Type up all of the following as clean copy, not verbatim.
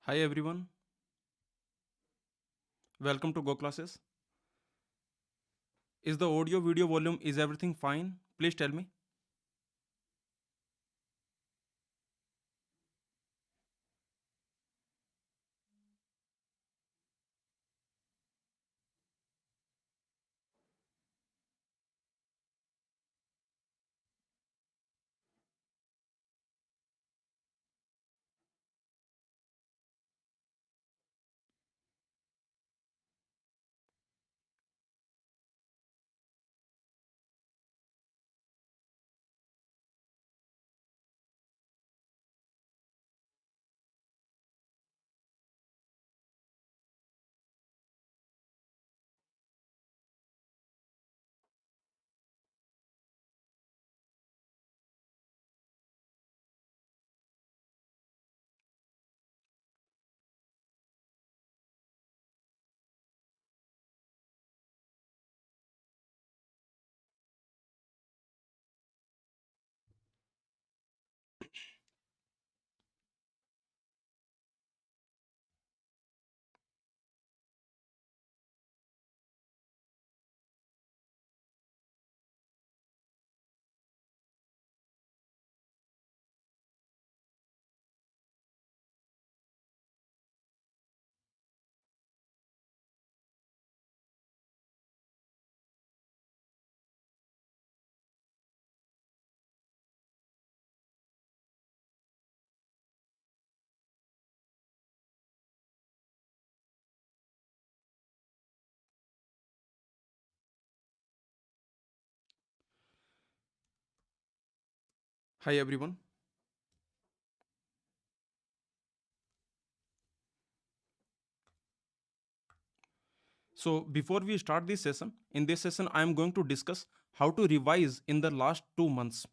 Hi everyone, welcome to Go Classes. Is the audio video volume is everything fine? Please tell me. Hi everyone. So before we start this session, in this session I am going to discuss how to revise in the last 2 months.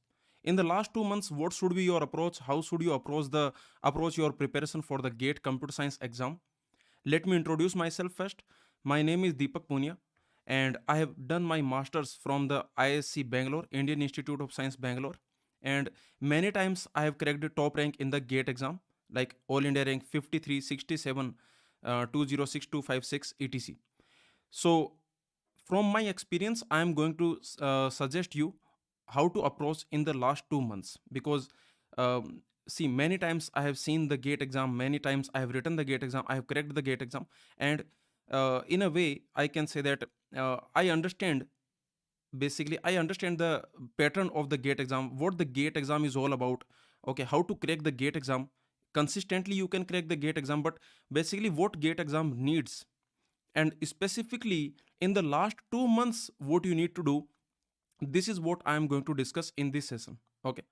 In the last 2 months, what should be your approach? How should you approach your preparation for the GATE Computer Science exam? Let me introduce myself first. My name is Deepak Poonia, and I have done my masters from the ISC Bangalore, Indian Institute of Science Bangalore. And many times I have cracked the top rank in the GATE exam, like All India rank 53, 67, 206256, etc. So, from my experience, I am going to suggest you how to approach in the last 2 months because see, many times I have seen the GATE exam, many times I have written the GATE exam, I have cracked the GATE exam, and in a way, I can say that I understand. Basically, I understand the pattern of the GATE exam, what the GATE exam is all about. Okay, how to crack the GATE exam consistently. You can crack the GATE exam, but basically, what GATE exam needs, and specifically in the last 2 months what you need to do, this is what I am going to discuss in this session. Okay,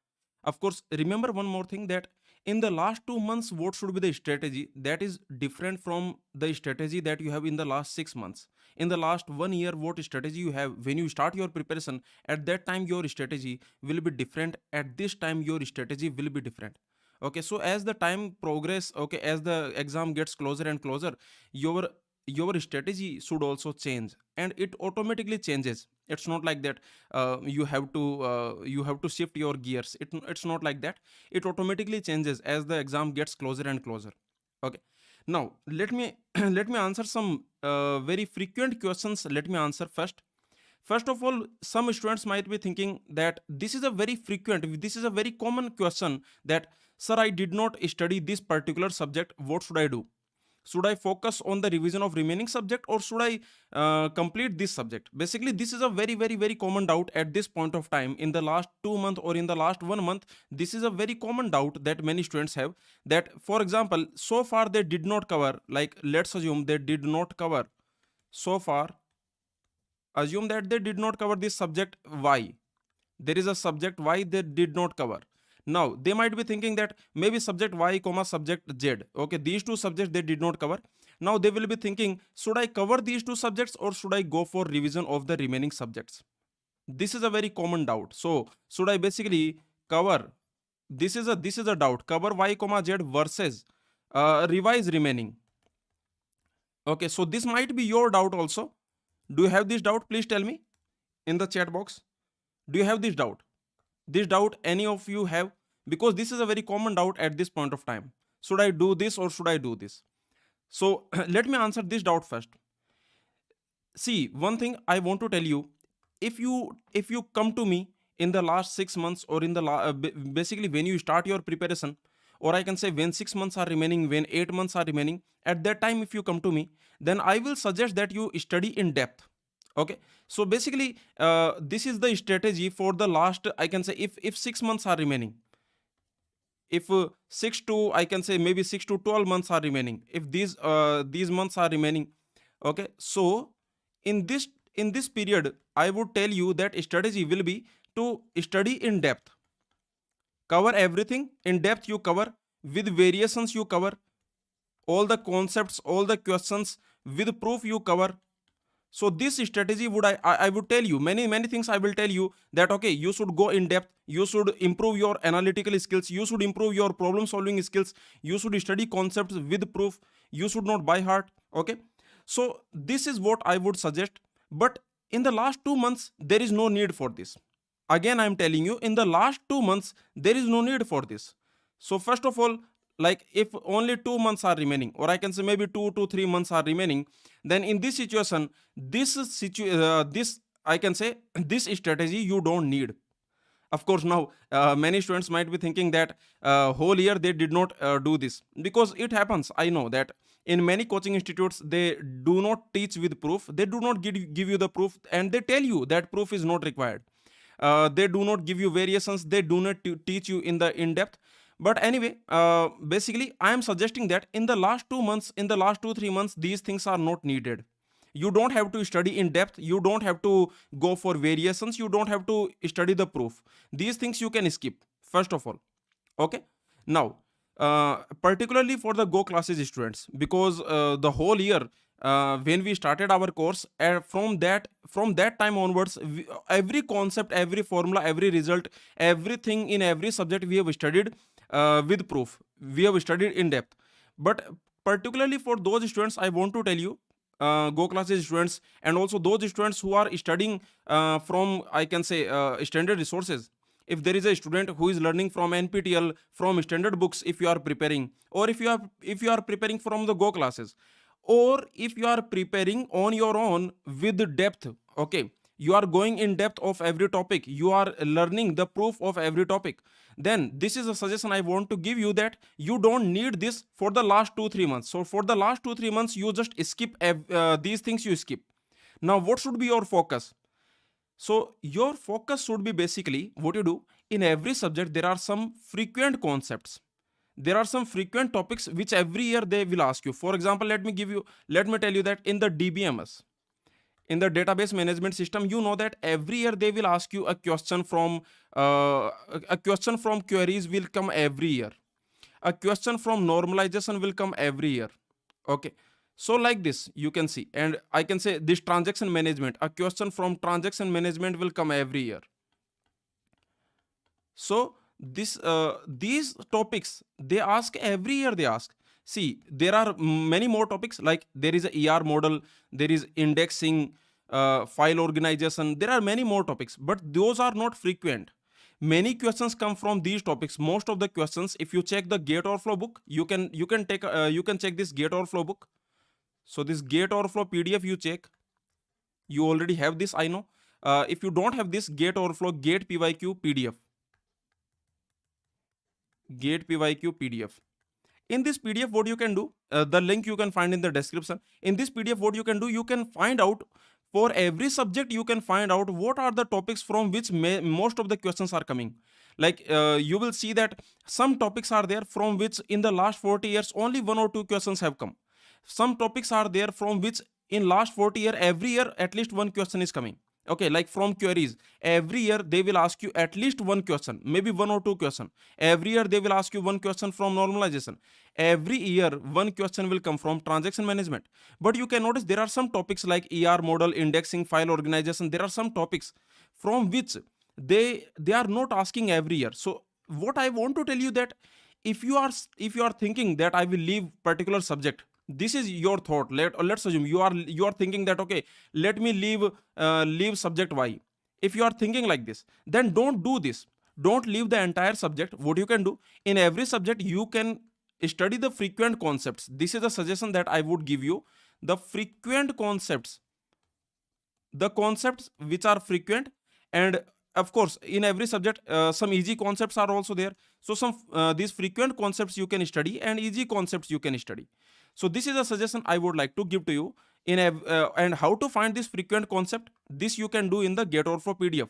of course, remember one more thing, that in the last 2 months what should be the strategy that is different from the strategy that you have in the last 6 months. In the last 1 year, what strategy you have when you start your preparation, at that time your strategy will be different, at this time your strategy will be different. Okay, so as the time progress, okay, as the exam gets closer and closer, your your strategy should also change, and it automatically changes. It's not like that you have to shift your gears. It's not like that. It automatically changes as the exam gets closer and closer. Okay, now let me let me answer some very frequent questions. Let me answer first. First of all, some students might be thinking that this is a very common question, that, sir, I did not study this particular subject. What should I do? Should I focus on the revision of remaining subject, or should I complete this subject? Basically, this is a very common doubt at this point of time in the last 2 months or in the last 1 month. This is a very common doubt that many students have, that, for example, so far they did not cover, like, let's assume they did not cover so far, assume that they did not cover this subject Y. There is a subject Y they did not cover. Now they might be thinking that maybe subject Y comma subject Z, okay, these two subjects they did not cover. Now they will be thinking, should I cover these two subjects or should I go for revision of the remaining subjects? This is a very common doubt. So should I basically cover, this is a doubt, cover Y comma Z versus revise remaining? Okay, so this might be your doubt also. Do you have this doubt? Please tell me in the chat box. Do you have this doubt any of you have? Because this is a very common doubt at this point of time. Should I do this or should I do this? So let me answer this doubt first. See, one thing I want to tell you, if you come to me in the last 6 months, or in the basically when you start your preparation, or I can say when 6 months are remaining, when 8 months are remaining, at that time if you come to me, then I will suggest that you study in depth. Okay, so basically this is the strategy for the last, I can say, if 6 months are remaining, if 6 to, I can say, maybe 6 to 12 months are remaining, if these months are remaining. Okay, so in this period I would tell you that strategy will be to study in depth, cover everything in depth, you cover with variations, you cover all the concepts, all the questions with proof, you cover. So this strategy would I would tell you many things. I will tell you that okay, you should go in depth, you should improve your analytical skills, you should improve your problem solving skills, you should study concepts with proof, you should not by heart. Okay, so this is what I would suggest. But in the last 2 months there is no need for this. Again, I am telling you, in the last 2 months there is no need for this. So first of all, like if only 2 months are remaining, or I can say maybe 2 to 3 months are remaining, then in this situation, this I can say this strategy you don't need. Of course, now many students might be thinking that whole year they did not do this, because it happens. I know that in many coaching institutes they do not teach with proof, they do not give you the proof, and they tell you that proof is not required. They do not give you variations, they do not teach you in the in depth. But anyway, basically I am suggesting that in the last 2 months, in the last 2 3 months, these things are not needed. You don't have to study in depth, you don't have to go for variations, you don't have to study the proof. These things you can skip, first of all. Okay, now particularly for the Go classes students, because the whole year, when we started our course, from that time onwards, every concept, every formula, every result, everything in every subject we have studied with proof, we have studied in depth. But particularly for those students, I want to tell you, Go classes students, and also those students who are studying from, I can say, standard resources. If there is a student who is learning from NPTEL, from standard books, if you are preparing, or if you are preparing from the Go classes, or if you are preparing on your own with depth, okay, you are going in depth of every topic, you are learning the proof of every topic, then this is a suggestion I want to give you, that you don't need this for the last 2 3 months. So for the last 2 3 months you just skip these things, you skip. Now what should be your focus? So your focus should be basically what you do. In every subject there are some frequent concepts, there are some frequent topics which every year they will ask you. For example, let me tell you that in the DBMS, in the database management system, you know that every year they will ask you a question from queries will come every year, a question from normalization will come every year. Okay, so like this you can see, and I can say this transaction management, a question from transaction management will come every year. So these topics they ask every year, they ask. See, there are many more topics, like there is a ER model, there is indexing, file organization, there are many more topics, but those are not frequent. Many questions come from these topics. Most of the questions, if you check the GATEOverflow book, you can check this GATEOverflow book. So this GATEOverflow PDF you check, you already have this, I know. If you don't have this GATEOverflow Gate PYQ PDF, Gate PYQ PDF. In this PDF, what you can do, the link you can find in the description. In this PDF, what you can do, you can find out for every subject, you can find out what are the topics from which most of the questions are coming. Like you will see that some topics are there from which in the last 40 years only 1 or 2 questions have come. Some topics are there from which in last 40 years every year at least one question is coming. Okay, like from queries, every year they will ask you at least one question, maybe 1 or 2 question. Every year they will ask you one question from normalization. Every year one question will come from transaction management. But you can notice there are some topics like ER model, indexing, file organization, there are some topics from which they are not asking every year. So what I want to tell you, that if you are thinking that I will leave particular subject, this is your thought. Let's assume you are thinking that okay, let me leave subject Y. If you are thinking like this, then don't do this. Don't leave the entire subject. What you can do, in every subject you can study the frequent concepts. This is a suggestion that I would give you. The frequent concepts, the concepts which are frequent, and of course in every subject some easy concepts are also there. So some these frequent concepts you can study and easy concepts you can study. So this is a suggestion I would like to give to you. And how to find this frequent concept, this you can do in the GATEOverflow PDF.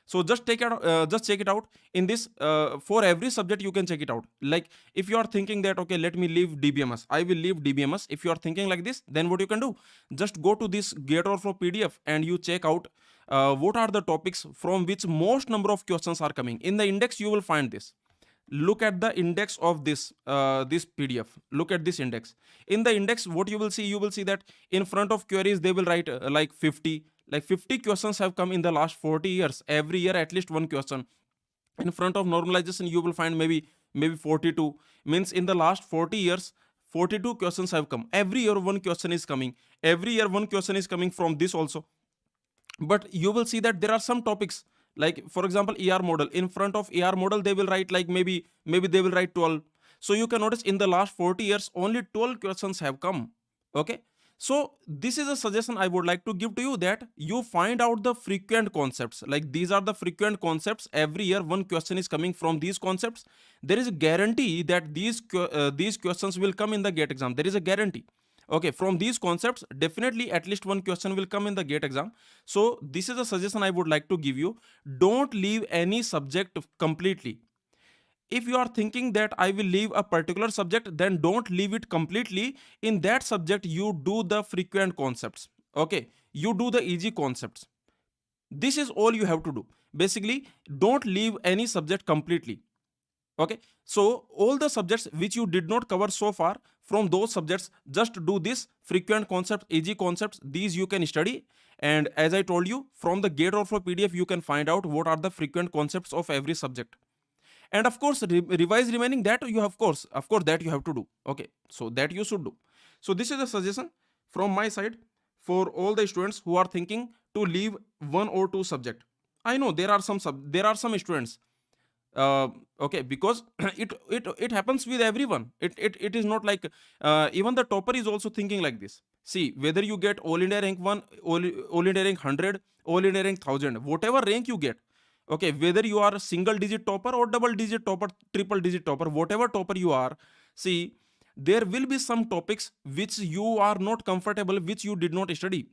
So just check it out in this. For every subject you can check it out. Like if you are thinking that okay, let me leave DBMS, I will leave DBMS. If you are thinking like this, then what you can do, just go to this GATEOverflow PDF and you check out what are the topics from which most number of questions are coming. In the index you will find this. Look at the index of this this PDF. Look at this index. In the index, what you will see, you will see that in front of queries they will write like 50. Like 50 questions have come in the last 40 years. Every year at least one question. In front of normalization you will find maybe 42. Means in the last 40 years 42 questions have come. Every year one question is coming. Every year one question is coming from this also. But you will see that there are some topics, like for example ER model. In front of ER model they will write like maybe they will write 12. So you can notice in the last 40 years only 12 questions have come. Okay, so this is a suggestion I would like to give to you, that you find out the frequent concepts. Like these are the frequent concepts. Every year one question is coming from these concepts. There is a guarantee that these questions will come in the GATE exam. There is a guarantee. Okay, from these concepts definitely at least one question will come in the GATE exam. So this is a suggestion I would like to give you. Don't leave any subject completely. If you are thinking that I will leave a particular subject, then don't leave it completely. In that subject you do the frequent concepts. Okay, you do the easy concepts. This is all you have to do. Basically, don't leave any subject completely. Okay, so all the subjects which you did not cover so far, from those subjects just do this frequent concepts, easy concepts. These you can study, and as I told you, from the GATEOverflow PDF you can find out what are the frequent concepts of every subject. And of course revise remaining, that you of course that you have to do. Okay, so that you should do. So this is a suggestion from my side for all the students who are thinking to leave one or two subject. I know there are some students, okay, because it happens with everyone. It is not like even the topper is also thinking like this. See, whether you get all India rank 1, all India rank 100, all India rank 1000, whatever rank you get, okay, whether you are a single digit topper or double digit topper, triple digit topper, whatever topper you are, see, there will be some topics which you are not comfortable, which you did not study.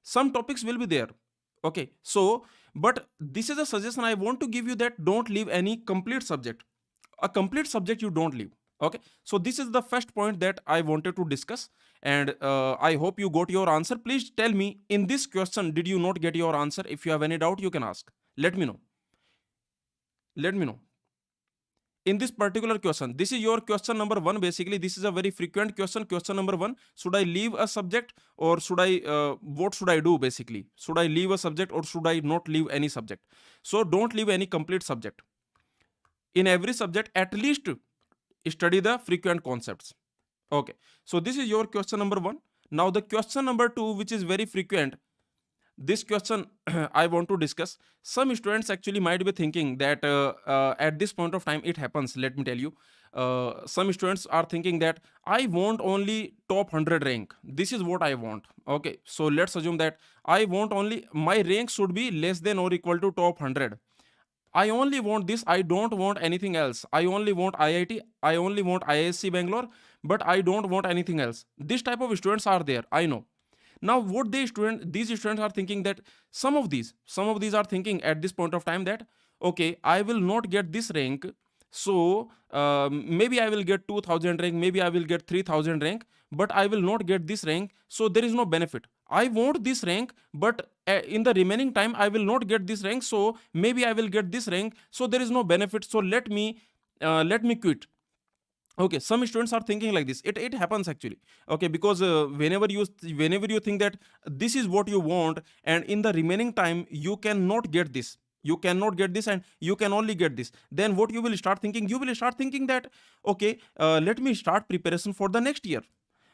Some topics will be there. Okay, so but this is a suggestion I want to give you, that don't leave any complete subject. A complete subject you don't leave. Okay, so this is the first point that I wanted to discuss, and I hope you got your answer. Please tell me, in this question did you not get your answer? If you have any doubt you can ask. Let me know. Let me know. In this particular question, this is your question number 1. Basically this is a very frequent question. Question number 1, should I leave a subject, or should I what should I do? Basically, should I leave a subject or should I not leave any subject? So don't leave any complete subject. In every subject at least study the frequent concepts. Okay, so this is your question number 1. Now the question number 2, which is very frequent, this question I want to discuss. Some students actually might be thinking that at this point of time it happens. Let me tell you, some students are thinking that I want only top 100 rank. This is what I want. Okay, so let's assume that I want only, my rank should be less than or equal to top 100. I only want this. I don't want anything else. I only want IIT. I only want IISc Bangalore, but I don't want anything else. This type of students are there, I know. Now what these students are thinking, that some of these are thinking at this point of time that okay, I will not get this rank, so maybe I will get 2000 rank, maybe I will get 3000 rank, but I will not get this rank, so there is no benefit. I want this rank, but in the remaining time I will not get this rank, so maybe I will get this rank, so there is no benefit, so let me quit. Okay, some students are thinking like this. It happens actually. Okay, because whenever you think that this is what you want, and in the remaining time you cannot get this, and you can only get this, then what you will start thinking? You will start thinking that okay, let me start preparation for the next year.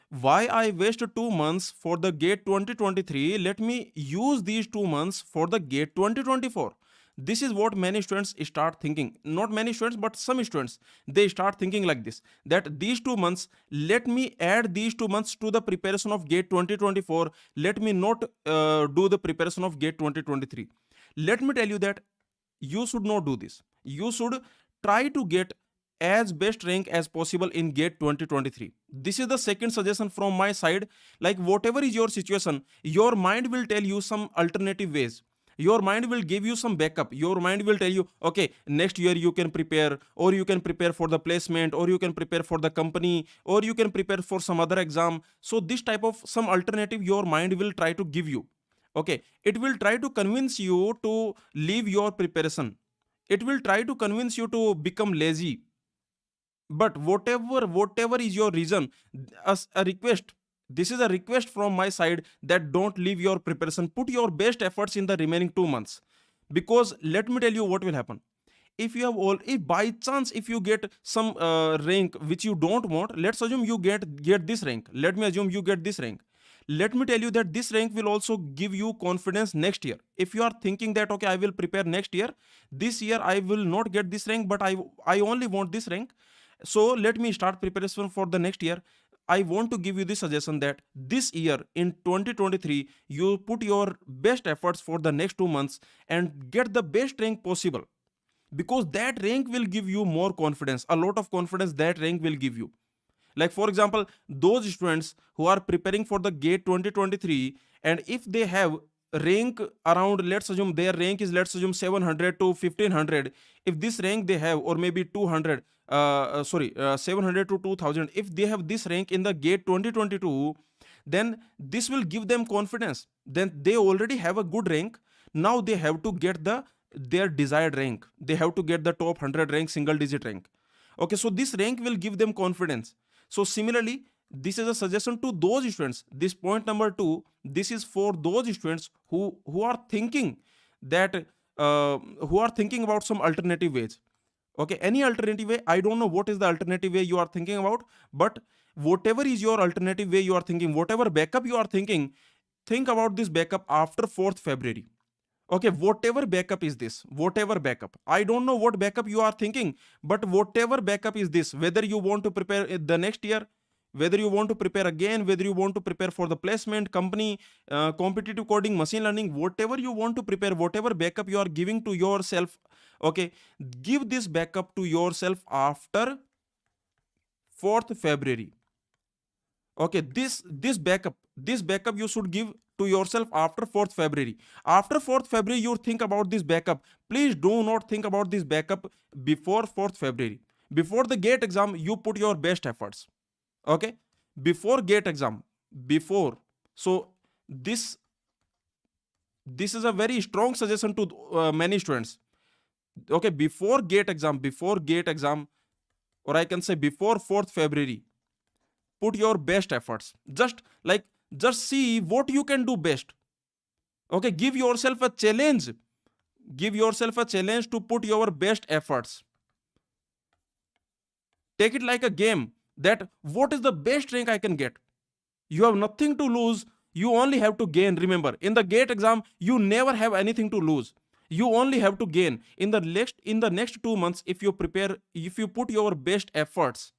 Why I waste 2 months for the GATE 2023? Let me use these 2 months for the GATE 2024. This is what many students start thinking. Not many students, but some students, they start thinking like this, that these 2 months, let me add these 2 months to the preparation of GATE 2024. Let me not do the preparation of GATE 2023. Let me tell you that you should not do this. You should try to get as best rank as possible in GATE 2023. This is the second suggestion from my side. Like whatever is your situation, your mind will tell you some alternative ways. Your mind will give you some backup. Your mind will tell you, okay, next year you can prepare, or you can prepare for the placement, or you can prepare for the company, or you can prepare for some other exam. So this type of some alternative your mind will try to give you. Okay, it will try to convince you to leave your preparation. It will try to convince you to become lazy. But whatever is your reason, as a request, this is a request from my side, that don't leave your preparation. Put your best efforts in the remaining 2 months. Because let me tell you what will happen. If you have all, if by chance if you get some rank which you don't want, let's assume you get this rank. Let me assume you get this rank. Let me tell you that this rank will also give you confidence next year. If you are thinking that, okay, I will prepare next year, this year I will not get this rank, but I only want this rank, so let me start preparation for the next year. I want to give you this suggestion that this year in 2023, you put your best efforts for the next 2 months and get the best rank possible, because that rank will give you more confidence, a lot of confidence that rank will give you. Like for example, those students who are preparing for the GATE 2023, and if they have rank around, let's assume their rank is, let's assume 700 to 1500, if this rank they have, or maybe 200, 700 to 2000, if they have this rank in the GATE 2022, then this will give them confidence. Then they already have a good rank. Now they have to get their desired rank. They have to get the top 100 rank, single digit rank. Okay, so this rank will give them confidence. So similarly, this is a suggestion to those students. This point number 2, this is for those students who are thinking that who are thinking about some alternative ways. Okay, any alternative way, I don't know what is the alternative way you are thinking about, but whatever is your alternative way you are thinking, whatever backup you are thinking, think about this backup after 4th February. Okay, whatever backup is this, whatever backup, I don't know what backup you are thinking, but whatever backup is this, whether you want to prepare the next year, whether you want to prepare again, whether you want to prepare for the placement, company, competitive coding, machine learning, whatever you want to prepare, whatever backup you are giving to yourself, okay, give this backup to yourself after 4th February. Okay, this backup you should give to yourself after 4th February. After 4th February, you think about this backup. Please do not think about this backup before 4th February. Before the GATE exam, you put your best efforts. Okay, before GATE exam, before. So this is a very strong suggestion to many students. Okay, before GATE exam, or I can say before 4th February, put your best efforts. Just see what you can do best. Okay, give yourself a challenge. Give yourself a challenge to put your best efforts. Take it like a game, that what is the best rank I can get. You have nothing to lose, you only have to gain. Remember, in the GATE exam, you never have anything to lose. You only have to gain. In the next 2 months, if you prepare, if you put your best efforts,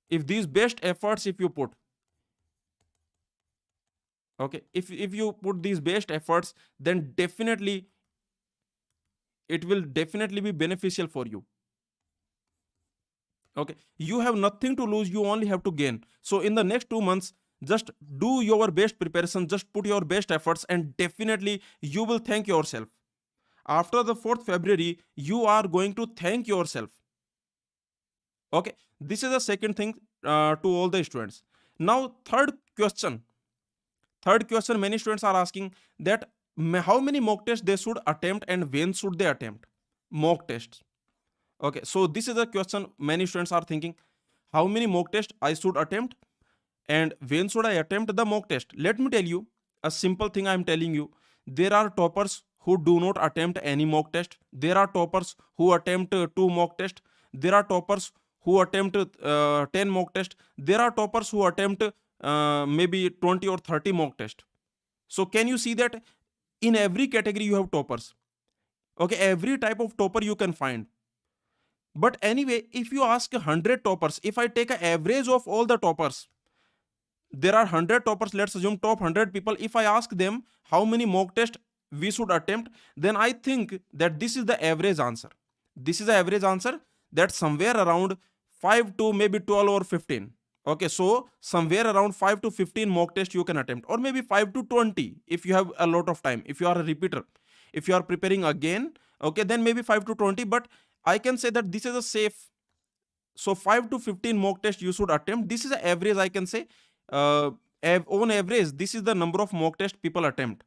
if these best efforts, if you put, okay, if you put these best efforts, then definitely it will definitely be beneficial for you. Okay, you have nothing to lose, you only have to gain. So in the next 2 months, just do your best preparation, just put your best efforts, and definitely you will thank yourself. After the 4th February, you are going to thank yourself. Okay, this is the second thing to all the students. Now third question, many students are asking that how many mock tests they should attempt and when should they attempt mock tests. Okay, so this is a question many students are thinking, how many mock tests I should attempt and when should I attempt the mock test. Let me tell you a simple thing. I am telling you, there are toppers who do not attempt any mock test. There are toppers who attempt 2 mock tests. There are toppers who attempt 10 mock tests. There are toppers who attempt maybe 20 or 30 mock tests. So can you see that in every category you have toppers? Okay, every type of topper you can find. But anyway, if you ask 100 toppers, if I take an average of all the toppers, there are 100 toppers, let's assume top 100 people. If I ask them how many mock tests we should attempt, then I think that this is the average answer. This is the average answer, that somewhere around 5 to maybe 12 or 15. Okay, so somewhere around 5 to 15 mock tests you can attempt, or maybe 5 to 20 if you have a lot of time, if you are a repeater, if you are preparing again. Okay, then maybe 5 to 20, but I can say that this is a safe. So 5 to 15 mock tests you should attempt. This is an average, I can say. uh, on average, this is the number of mock tests people attempt.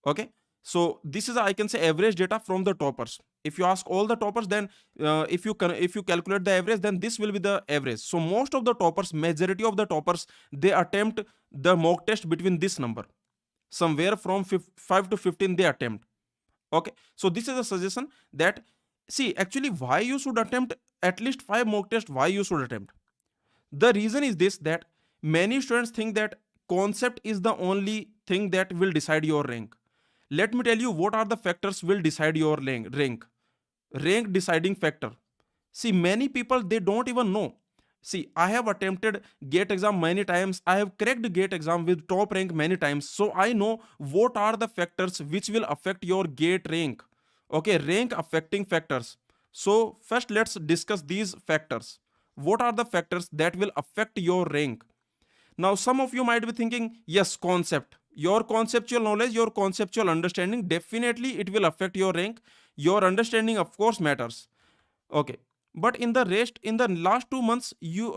Okay, so this is, I can say, average data from the toppers. If you ask all the toppers, then if you calculate the average, then this will be the average. So most of the toppers, majority of the toppers, they attempt the mock test between this number, somewhere from 5 to 15 they attempt. Okay, so this is a suggestion that, see, actually, why you should attempt at least 5 mock tests, why you should attempt. The reason is this, that many students think that concept is the only thing that will decide your rank. Let me tell you what are the factors will decide your rank deciding factor. See, many people, they don't even know. See, I have attempted gate exam many times, I have cracked gate exam with top rank many times, so I know what are the factors which will affect your gate rank. Okay, rank affecting factors. So first let's discuss these factors. What are the factors that will affect your rank? Now, some of you might be thinking, yes, concept. Your conceptual knowledge, your conceptual understanding, definitely it will affect your rank. Your understanding, of course, matters. Okay. But in the rest, in the last 2 months, you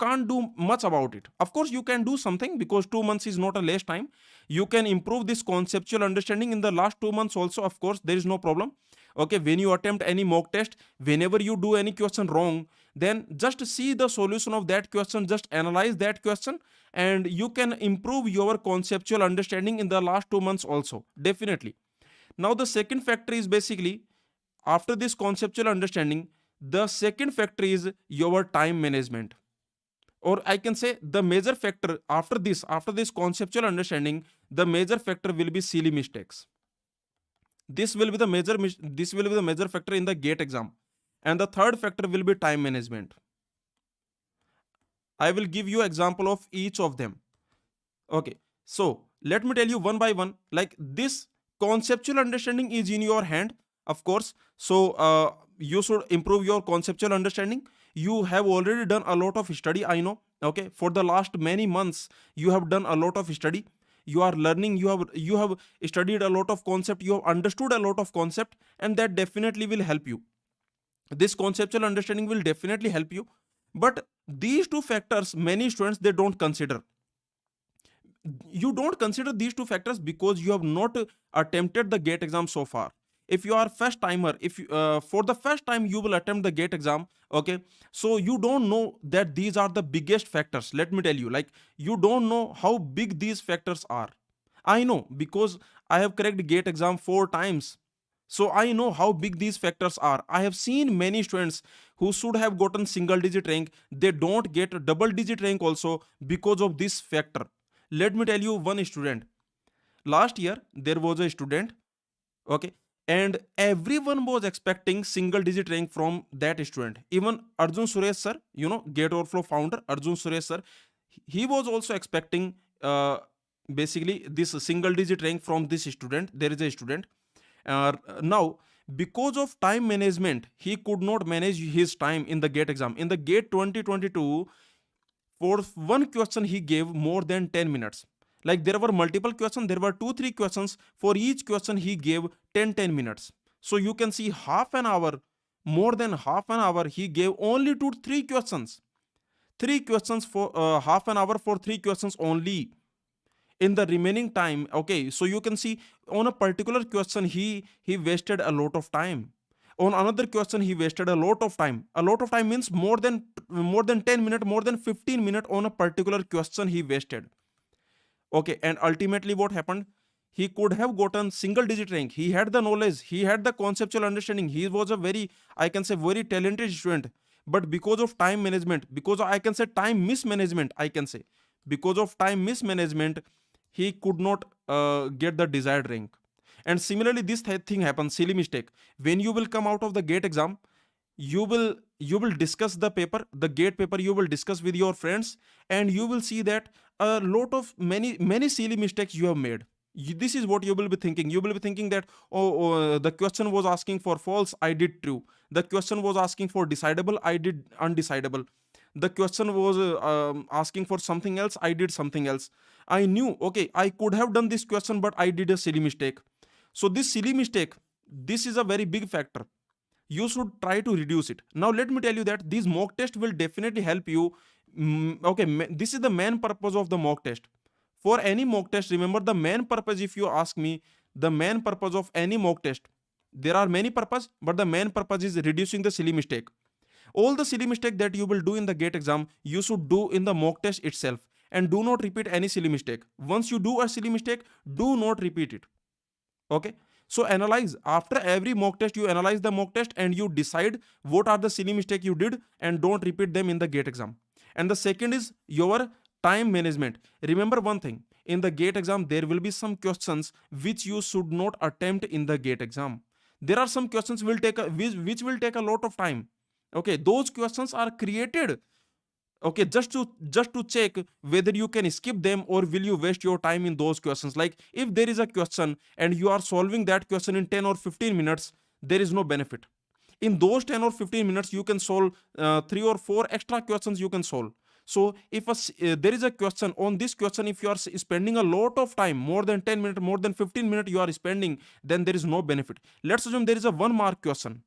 can't do much about it. Of course, you can do something, because 2 months is not a less time. You can improve this conceptual understanding in the last 2 months also. Of course, there is no problem. Okay, when you attempt any mock test, whenever you do any question wrong, then just see the solution of that question, just analyze that question, and you can improve your conceptual understanding in the last 2 months also, definitely. Now, the second factor is basically, after this conceptual understanding, the second factor is your time management. Or I can say the major factor after this conceptual understanding, the major factor will be silly mistakes. This will be the major factor in the gate exam. And the third factor will be time management. I will give you example of each of them. Okay, so let me tell you one by one. Like, this conceptual understanding is in your hand, of course. So you should improve your conceptual understanding. You have already done a lot of study, I know. Okay, for the last many months you have done a lot of study. You are learning, you have studied a lot of concept, you have understood a lot of concept, and that definitely will help you. This conceptual understanding will definitely help you. But these two factors, many students, they don't consider. You don't consider these two factors because you have not attempted the gate exam so far. If you are first timer, if you, for the first time you will attempt the gate exam, okay, so you don't know that these are the biggest factors. Let me tell you, like, you don't know how big these factors are. I know, because I have cracked gate exam 4 times. So I know how big these factors are. I have seen many students who should have gotten single digit rank, they don't get double digit rank also because of this factor. Let me tell you one student. Last year there was a student, okay, and everyone was expecting single digit rank from that student. Even Arjun Suresh sir, GATEOverflow founder Arjun Suresh sir, he was also expecting basically this single digit rank from this student. There is a student. Now, because of time management, he could not manage his time in the gate exam. In the gate 2022, for one question he gave more than 10 minutes. Like, there were multiple questions, there were 2 3 questions. For each question he gave 10 minutes. So you can see half an hour, more than half an hour he gave only to 3 questions. 3 questions for half an hour, for 3 questions only. In the remaining time, okay, so you can see, on a particular question he wasted a lot of time. On another question he wasted a lot of time. A lot of time means more than 10 minutes, more than 15 minutes on a particular question he wasted. Okay, and ultimately what happened? He could have gotten single digit rank. He had the knowledge, he had the conceptual understanding, he was a very, I can say, very talented student. But because of time management, because I can say time mismanagement, I can say, because of time mismanagement, he could not get the desired rank. And similarly, this thing happens, silly mistake. When you will come out of the gate exam, you will discuss the paper, the gate paper, you will discuss with your friends, and you will see that a lot of many silly mistakes you have made. This is what you will be thinking. You will be thinking that, oh, the question was asking for false, I did true. The question was asking for decidable, I did undecidable. The question was asking for something else, I did something else. I knew, okay, I could have done this question, but I did a silly mistake. So this silly mistake, this is a very big factor. You should try to reduce it. Now let me tell you that these mock tests will definitely help you. Okay, this is the main purpose of the mock test. For any mock test, remember the main purpose, if you ask me, the main purpose of any mock test, there are many purposes, but the main purpose is reducing the silly mistake. All the silly mistake that you will do in the gate exam, you should do in the mock test itself, and do not repeat any silly mistake. Once you do a silly mistake, do not repeat it. Okay, so analyze after every mock test, you analyze the mock test and you decide what are the silly mistake you did, and don't repeat them in the gate exam. And the second is your time management. Remember one thing, in the gate exam there will be some questions which you should not attempt in the gate exam. There are some questions which will take a lot of time. Okay, those questions are created, okay, just to check whether you can skip them or will you waste your time in those questions. Like if there is a question and you are solving that question in 10 or 15 minutes, there is no benefit. In those 10 or 15 minutes you can solve 3 or 4 extra questions you can solve. So if there is a question, on this question if you are spending a lot of time, more than 10 minutes, more than 15 minutes you are spending, then there is no benefit. Let's assume there is a 1 mark question.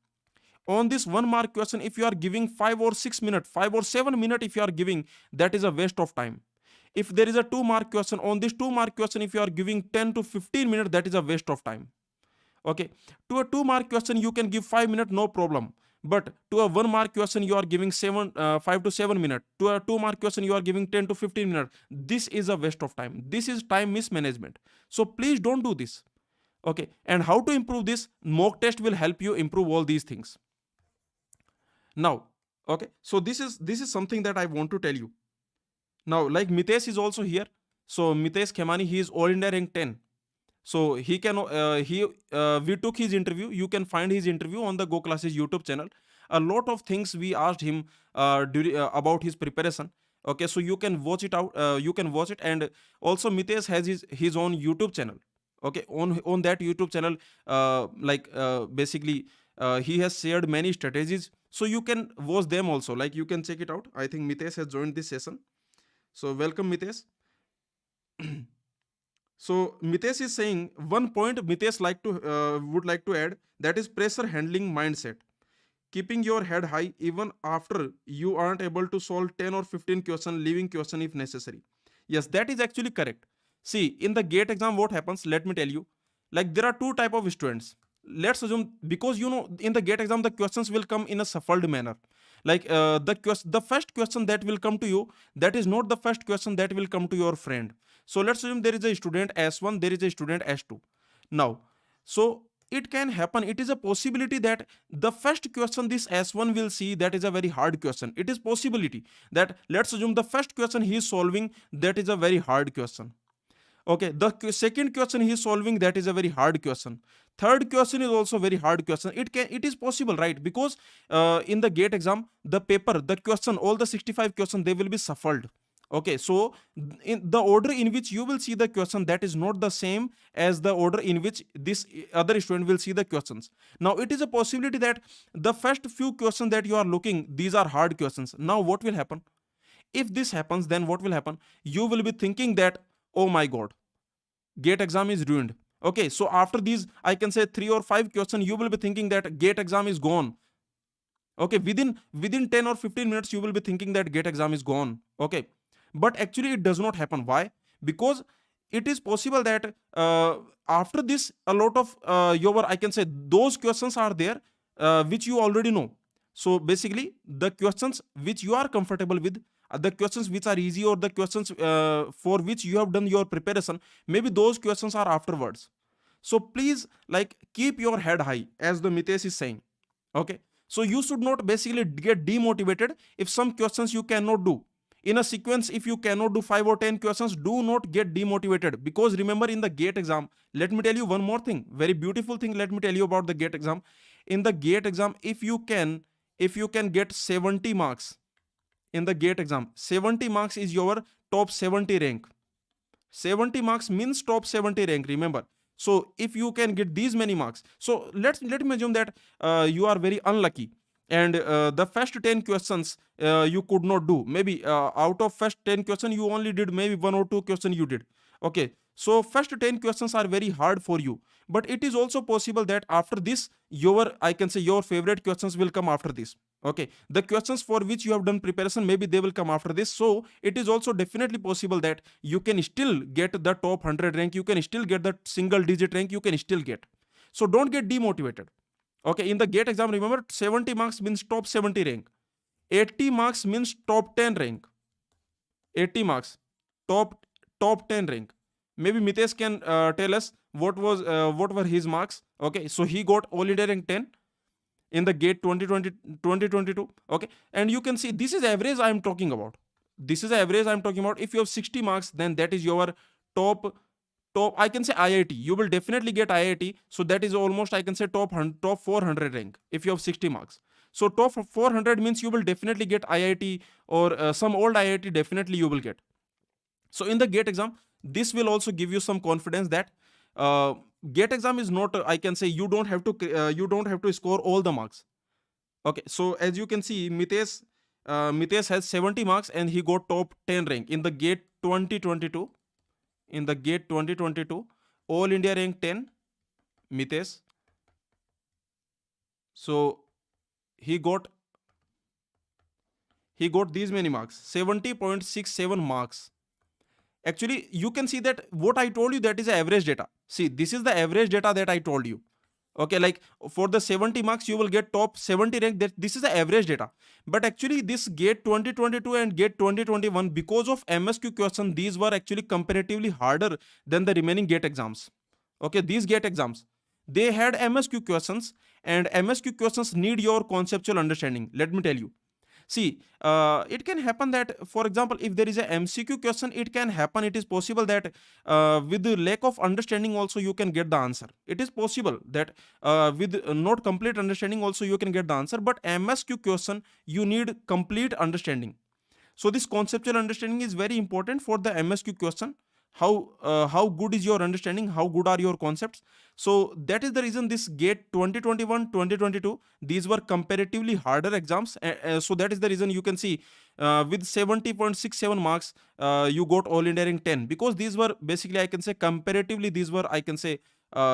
On this 1 mark question, if you are giving 5 or 6 minutes, 5 or 7 minutes if you are giving, that is a waste of time. If there is a 2 mark question, on this 2 mark question if you are giving 10 to 15 minutes, that is a waste of time. Okay, to a 2 mark question you can give 5 minutes, no problem. But to a 1 mark question you are giving 5 to 7 minutes. To a 2 mark question you are giving 10 to 15 minutes. This is a waste of time. This is time mismanagement. So please don't do this. Okay, and how to improve this? Mock test will help you improve all these things. Now, okay, so this is something that I want to tell you. Now, like Mitesh is also here. So Mitesh Khemani, he is all India rank 10. So he can we took his interview. You can find his interview on the Go Classes YouTube channel. A lot of things we asked him about his preparation. Okay, so you can watch it out. You can watch it, and also Mitesh has his own YouTube channel. Okay, on that YouTube channel, basically he has shared many strategies, so you can watch them also. Like you can check it out. I think Mitesh has joined this session. So welcome, Mitesh. So Mitesh is saying one point Mitesh would like to add, that is pressure handling mindset. Keeping your head high even after you aren't able to solve 10 or 15 question, leaving question if necessary. Yes, that is actually correct. See, in the GATE exam, what happens? Let me tell you. Like there are two type of students. Let's assume, because in the GATE exam the questions will come in a shuffled manner. Like the first question that will come to you, that is not the first question that will come to your friend. So let's assume there is a student S1, there is a student S2. Now, so it can happen, it is a possibility that the first question this S1 will see, that is a very hard question. It is possibility that, let's assume the first question he is solving, that is a very hard question. Okay, the second question he is solving, that is a very hard question. Third question is also very hard question. It is possible, right? Because in the GATE exam, the paper, the question, all the 65 questions, they will be shuffled. Okay, so in the order in which you will see the question, that is not the same as the order in which this other student will see the questions. Now, it is a possibility that the first few questions that you are looking, these are hard questions. Now, what will happen? If this happens, then what will happen? You will be thinking that, oh my God, GATE exam is ruined. Okay, so after these, I can say 3 or 5 questions, you will be thinking that GATE exam is gone. Okay, within 10 or 15 minutes, you will be thinking that GATE exam is gone. Okay, but actually it does not happen. Why? Because it is possible that after this, a lot of I can say those questions are there which you already know. So basically, the questions which you are comfortable with, the questions which are easy, or the questions for which you have done your preparation, maybe those questions are afterwards. So please, like, keep your head high, as the Mitesh is saying. Okay, so you should not basically get demotivated if some questions you cannot do. In a sequence, if you cannot do 5 or 10 questions, do not get demotivated, because remember, in the GATE exam, let me tell you one more thing, very beautiful thing. Let me tell you about the GATE exam. In the GATE exam, if you can get 70 marks in the GATE exam, 70 marks is your top 70 rank. 70 marks means top 70 rank, remember. So if you can get these many marks, so let me assume that you are very unlucky, and the first 10 questions you could not do. Maybe out of first 10 questions you only did maybe one or two questions you did. Okay, so first 10 questions are very hard for you, but it is also possible that after this, your, I can say, your favorite questions will come after this. Okay, the questions for which you have done preparation, maybe they will come after this. So it is also definitely possible that you can still get the top 100 rank, you can still get the single digit rank, you can still get. So don't get demotivated. Okay, in the GATE exam, remember, 70 marks means top 70 rank, 80 marks means top 10 rank, 80 marks top 10 rank. Maybe Mitesh can tell us what were his marks. Okay, so he got all India rank 10 in the GATE 2022. Okay, and you can see this is average I am talking about. This is average I am talking about. If you have 60 marks, then that is your top, I can say IIT. You will definitely get IIT. So that is almost, I can say, top 400 rank if you have 60 marks. So top 400 means you will definitely get IIT, or some old IIT definitely you will get. So in the GATE exam, this will also give you some confidence that GATE exam is not, I can say, you don't have to score all the marks. Okay, so as you can see, Mitesh has 70 marks and he got top 10 rank in the GATE 2022. In the GATE 2022, all India rank 10, Mitesh. So he got these many marks, 70.67 marks. Actually, you can see that what I told you, that is average data. See, this is the average data that I told you. Okay, like for the 70 marks, you will get top 70 rank. That this is the average data. But actually, this GATE 2022 and GATE 2021, because of MSQ question, these were actually comparatively harder than the remaining GATE exams. Okay, these GATE exams, they had MSQ questions, and MSQ questions need your conceptual understanding. Let me tell you. See, it can happen that, for example, if there is a MCQ question, it can happen. It is possible that with the lack of understanding also you can get the answer. It is possible that with not complete understanding also you can get the answer. But MSQ question, you need complete understanding. So this conceptual understanding is very important for the MSQ question. How good is your understanding? How good are your concepts? So that is the reason this GATE 2021, 2022, these were comparatively harder exams. So that is the reason you can see with 70.67 marks, you got all India rank 10, because these were basically, I can say, comparatively, these were, I can say,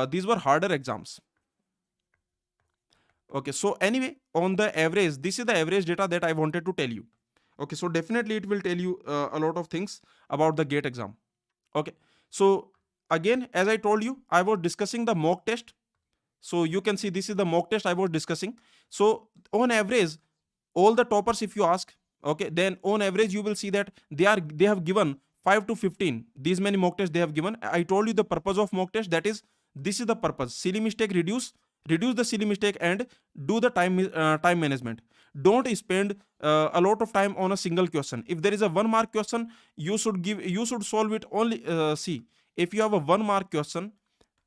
these were harder exams. Okay, so anyway, on the average, this is the average data that I wanted to tell you. Okay, so definitely it will tell you a lot of things about the GATE exam. Okay, so again, as I told you, I was discussing the mock test. So you can see this is the mock test I was discussing. So on average, all the toppers, if you ask, okay, then on average you will see that they have given 5 to 15. These many mock tests they have given. I told you the purpose of mock test. That is, this is the purpose. Silly mistake reduce the silly mistake, and do the time management. Don't spend a lot of time on a single question. If there is a 1 mark question, you should solve it only. See, if you have a 1 mark question,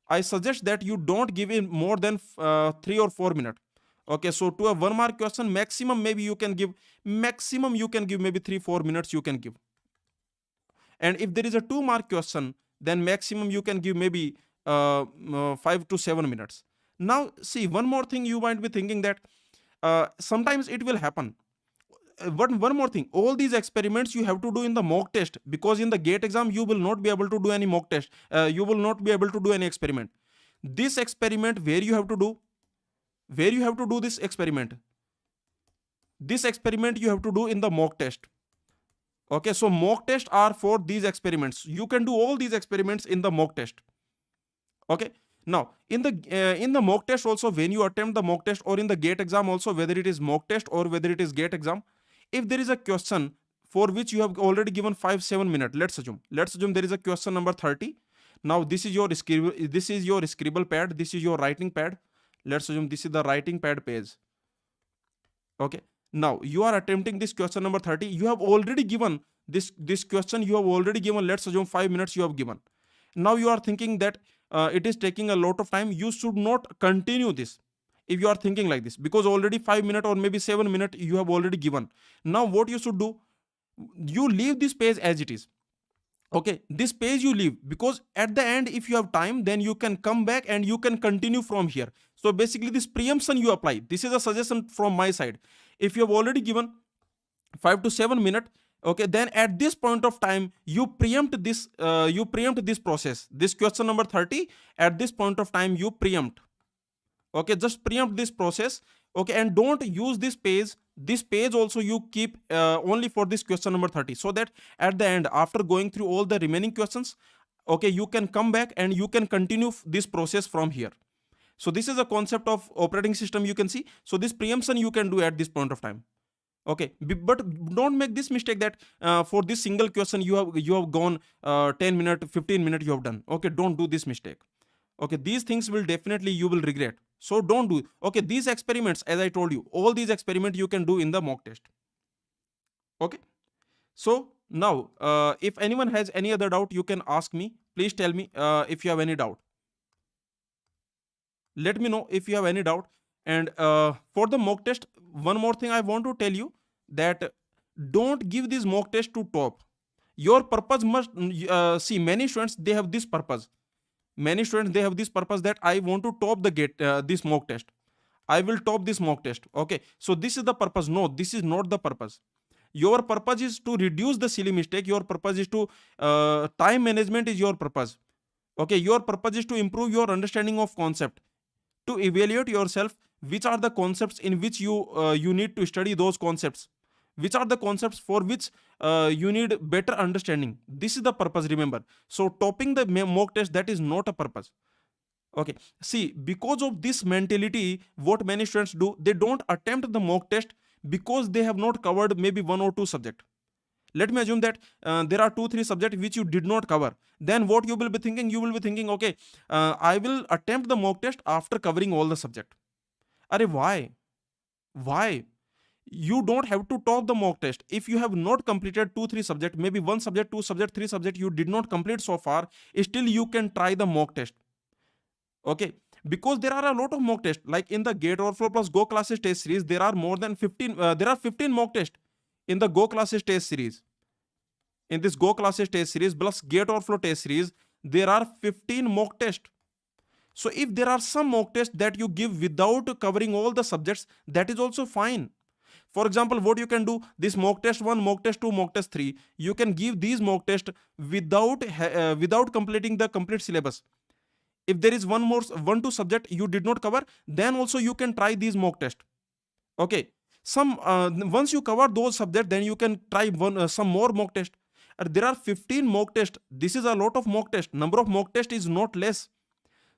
I suggest that you don't give in more than 3 or 4 minutes. Okay, so to a 1 mark question, maximum you can give maybe 3-4 minutes you can give. And if there is a 2 mark question, then maximum you can give maybe 5 to 7 minutes. Now, see, one more thing you might be thinking that sometimes it will happen. One more thing, all these experiments you have to do in the mock test, because in the GATE exam you will not be able to do any mock test. You will not be able to do any experiment. This experiment where you have to do this experiment you have to do in the mock test. Okay, so mock tests are for these experiments. You can do all these experiments in the mock test. Okay. Now, in the mock test also, when you attempt the mock test, or in the GATE exam also, whether it is mock test or whether it is GATE exam, if there is a question for which you have already given 5-7 minutes, let's assume there is a question number 30. Now, this is your scribble pad, this is your writing pad. Let's assume this is the writing pad page. Okay. Now you are attempting this question number 30. You have already given this question. You have already given, let's assume 5 minutes you have given. Now you are thinking that it is taking a lot of time. You should not continue this if you are thinking like this, because already 5 minutes or maybe 7 minutes you have already given. Now what you should do, you leave this page as it is. Okay, this page you leave, because at the end, if you have time, then you can come back and you can continue from here. So basically this preemption you apply. This is a suggestion from my side. If you have already given 5 to 7 minutes, okay, then at this point of time you preempt this process, this question number 30. At this point of time you preempt. Okay, just preempt this process. Okay, and don't use this page. This page also you keep only for this question number 30, so that at the end, after going through all the remaining questions, okay, you can come back and you can continue this process from here. So this is a concept of operating system, you can see. So this preemption you can do at this point of time. Okay, but don't make this mistake that for this single question you have gone 10 minutes, 15 minutes you have done. Okay, don't do this mistake. Okay, these things will definitely you will regret. So don't do. Okay, these experiments, as I told you, all these experiments you can do in the mock test. Okay, so now if anyone has any other doubt, you can ask me. Please tell me if you have any doubt. Let me know if you have any doubt. And for the mock test, one more thing I want to tell you, that don't give this mock test to top. Your purpose must see, many students they have this purpose. Many students they have this purpose that I want to top the this mock test. I will top this mock test. Okay, so this is the purpose. No, this is not the purpose. Your purpose is to reduce the silly mistake. Your purpose is to time management is your purpose. Okay, your purpose is to improve your understanding of concept, to evaluate yourself, which are the concepts in which you need to study those concepts, which are the concepts for which you need better understanding. This is the purpose, remember. So topping the mock test, that is not a purpose. Okay, see, because of this mentality, what many students do, they don't attempt the mock test because they have not covered maybe one or two subject. Let me assume that there are 2-3 subjects which you did not cover. Then what you will be thinking, okay, I will attempt the mock test after covering all the subject. Are why? You don't have to top the mock test. If you have not completed 2-3 subject, maybe 1 subject, 2 subject, 3 subject you did not complete so far, still you can try the mock test. Okay, because there are a lot of mock tests, like in the GATEOverflow plus GoClasses test series, there are more than 15 there are 15 mock tests in the GoClasses test series. In this GoClasses test series plus GATEOverflow test series, there are 15 mock tests. So if there are some mock tests that you give without covering all the subjects, that is also fine. For example, what you can do, this mock test 1, mock test 2, mock test 3, you can give these mock tests without completing the complete syllabus. If there is one two subject you did not cover, then also you can try these mock test. Okay, once you cover those subjects, then you can try some more mock test. There are 15 mock tests. This is a lot of mock test. Number of mock test is not less.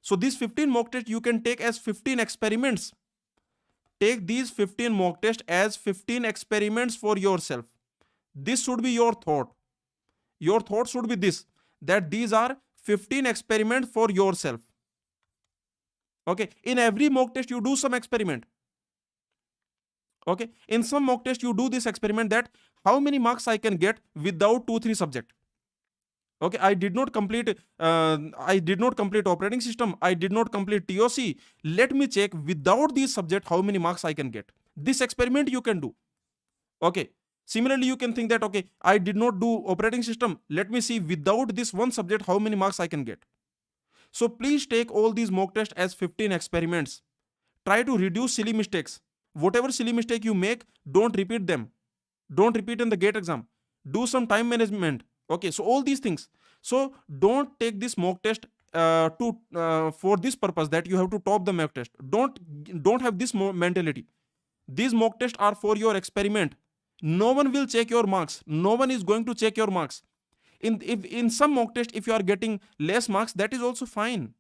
So these 15 mock tests you can take as 15 experiments. Take these 15 mock tests as 15 experiments for yourself. This should be your thought. Your thought should be this, that these are 15 experiments for yourself. Okay, in every mock test you do some experiment. Okay, in some mock test you do this experiment, that how many marks I can get without 2-3 subject. Okay, I did not complete operating system, I did not complete TOC. Let me check without these subject how many marks I can get. This experiment you can do. Okay, similarly you can think that, okay, I did not do operating system, let me see without this one subject how many marks I can get. So please take all these mock tests as 15 experiments. Try to reduce silly mistakes. Whatever silly mistake you make, don't repeat them. Don't repeat in the GATE exam. Do some time management. Okay, so all these things. So don't take this mock test for this purpose, that you have to top the mock test. Don't have this mentality. These mock tests are for your experiment. No one will check your marks. No one is going to check your marks. In some mock test, if you are getting less marks, that is also fine.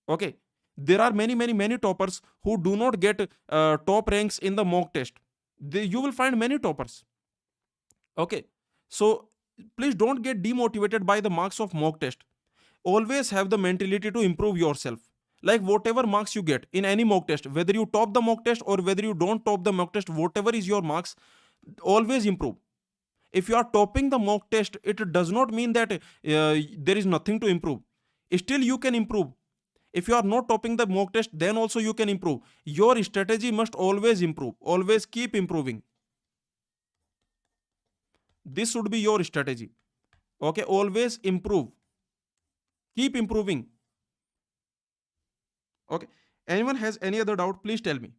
Okay, there are many toppers who do not get top ranks in the mock test. You will find many toppers. Okay, so please don't get demotivated by the marks of mock test. Always have the mentality to improve yourself. Like whatever marks you get in any mock test, whether you top the mock test or whether you don't top the mock test, whatever is your marks, always improve. If you are topping the mock test, it does not mean that there is nothing to improve. Still you can improve. If you are not topping the mock test, then also you can improve. Your strategy must always improve, always keep improving. This should be your strategy. Okay, always improve, keep improving. Okay, anyone has any other doubt, please tell me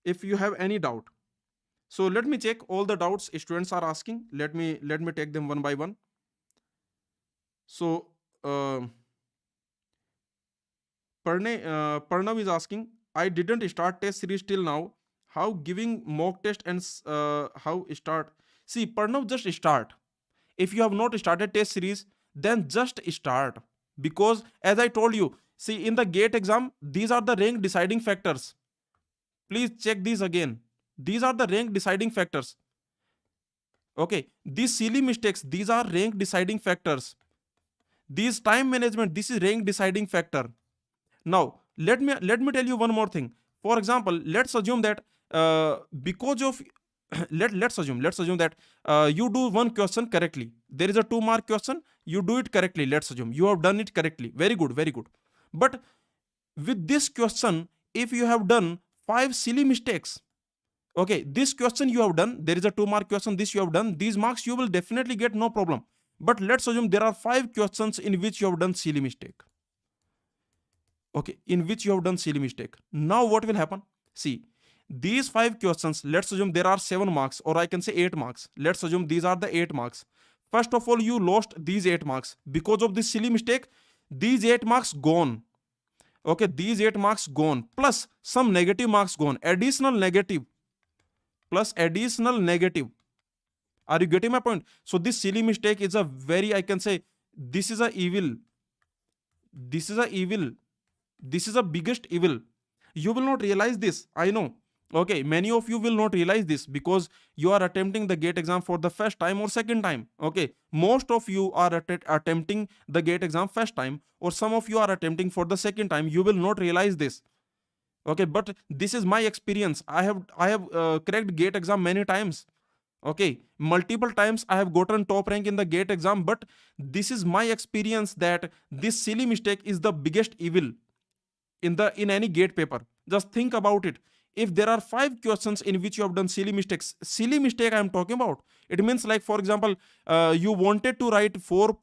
if you have any doubt. So let me check all the doubts students are asking. Let me take them one by one. So Parnav is asking, I didn't start test series till now. How giving mock test and how start? See, Parnav, just start. If you have not started test series, then just start. Because as I told you, see, in the GATE exam, these are the rank deciding factors. Please check these again. These are the rank deciding factors. Okay, these silly mistakes, these are rank deciding factors. These time management, this is rank deciding factor. Now, let me tell you one more thing. For example, let's assume that because of let's assume that you do one question correctly. There is a 2 mark question. You do it correctly. Let's assume you have done it correctly. Very good, very good. But with this question, if you have done 5 silly mistakes, okay, this question you have done, there is a 2 mark question, this you have done, these marks you will definitely get, no problem. But let's assume there are 5 questions in which you have done silly mistake. Okay, in which you have done silly mistake. Now what will happen? See, these 5 questions, let's assume there are 7 marks, or I can say 8 marks. Let's assume these are the 8 marks. First of all, you lost these 8 marks because of this silly mistake. These 8 marks gone. Okay, these 8 marks gone, plus some negative marks gone, additional negative, plus additional negative. Are you getting my point? So this silly mistake is a very, I can say, this is a evil. This is a evil. This is a biggest evil. You will not realize this, I know. Okay, many of you will not realize this because you are attempting the GATE exam for the first time or second time. Okay, most of you are attempting the GATE exam first time, or some of you are attempting for the second time. You will not realize this. Okay, but this is my experience. I have cracked GATE exam many times. Okay, multiple times I have gotten top rank in the GATE exam, but this is my experience that this silly mistake is the biggest evil in any GATE paper. Just think about it. If there are 5 questions in which you have done silly mistakes, silly mistake I am talking about, it means, like, for example, you wanted to write 4,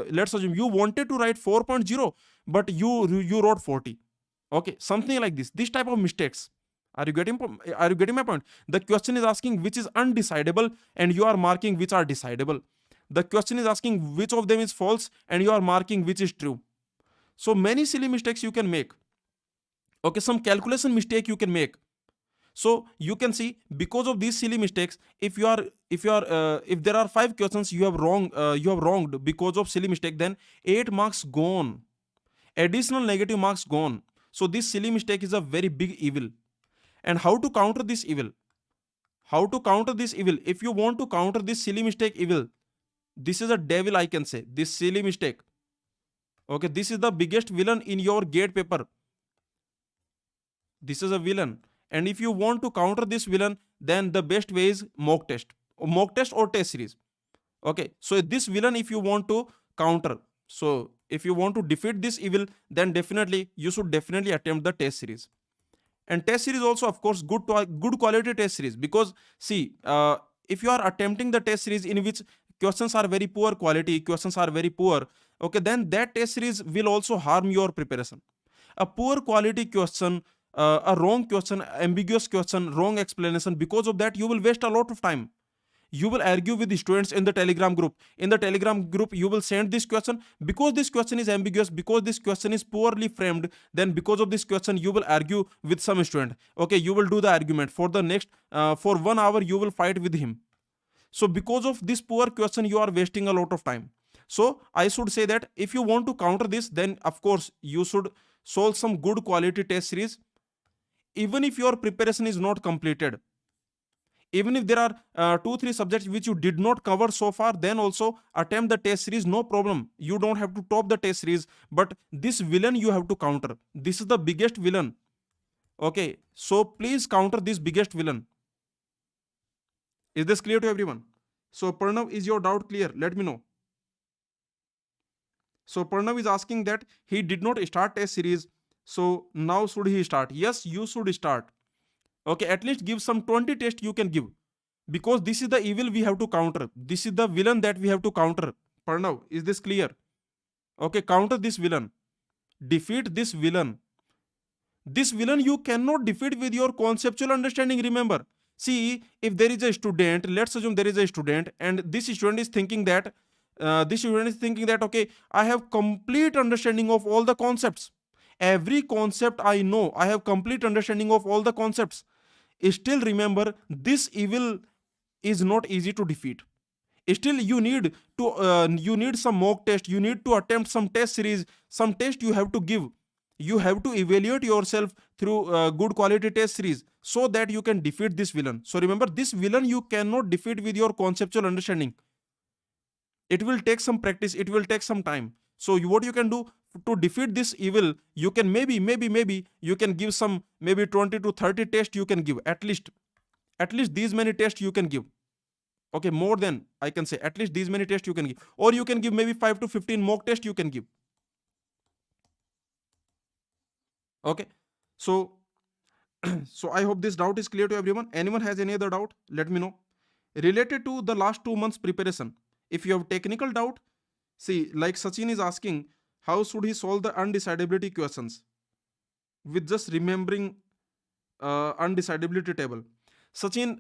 let's assume you wanted to write 4.0, but you wrote 40. Okay, something like this type of mistakes. Are you getting my point? The question is asking which is undecidable and you are marking which are decidable. The question is asking which of them is false and you are marking which is true. So many silly mistakes you can make. Okay, some calculation mistake you can make. So you can see, because of these silly mistakes, if there are 5 questions you have wronged because of silly mistake, then 8 marks gone, additional negative marks gone. So this silly mistake is a very big evil. And how to counter this evil? How to counter this evil? If you want to counter this silly mistake evil, this is a devil, I can say, this silly mistake. Okay, this is the biggest villain in your GATE paper. This is a villain. And if you want to counter this villain, then the best way is mock test or test series. Okay, so this villain, if you want to counter, so if you want to defeat this evil, then definitely you should definitely attempt the test series. And test series also, of course, good quality test series. Because see, if you are attempting the test series in which questions are very poor quality, questions are very poor, okay, then that test series will also harm your preparation. A poor quality question, a wrong question, ambiguous question, wrong explanation, because of that you will waste a lot of time. You will argue with the students in the Telegram group. In the Telegram group, you will send this question. Because this question is ambiguous, because this question is poorly framed, then because of this question, you will argue with some student. Okay, you will do the argument for the next, for 1 hour, you will fight with him. So because of this poor question, you are wasting a lot of time. So I should say that if you want to counter this, then of course, you should solve some good quality test series. Even if your preparation is not completed, Even if there are 2-3 subjects which you did not cover so far, then also attempt the test series, no problem. You don't have to top the test series, but this villain you have to counter. This is the biggest villain. Okay, so please counter this biggest villain. Is this clear to everyone? So Pranav, is your doubt clear? Let me know. So Pranav is asking that he did not start test series, so now should he start? Yes, you should start. Okay, at least give some 20 tests you can give, because this is the evil we have to counter. This is the villain that we have to counter. Pranav, is this clear? Okay, counter this villain. Defeat this villain. This villain you cannot defeat with your conceptual understanding, remember. See, if there is a student, let's assume there is a student, and this student is thinking that okay, I have complete understanding of all the concepts. Every concept I know, I have complete understanding of all the concepts. Still remember, this evil is not easy to defeat. Still you need some mock test, you need to attempt some test series, some test you have to give. You have to evaluate yourself through good quality test series, so that you can defeat this villain. So remember, this villain you cannot defeat with your conceptual understanding. It will take some practice, it will take some time. So what you can do to defeat this evil, you can maybe you can give some maybe 20 to 30 tests you can give, at least these many tests you can give. Okay, more than, I can say, at least these many tests you can give, or you can give maybe 5 to 15 mock tests you can give. Okay, so so I hope this doubt is clear to everyone. Anyone has any other doubt, let me know. Related to the last 2 months preparation, if you have technical doubt, see, like Sachin is asking, how should he solve the undecidability questions with just remembering undecidability table? Sachin,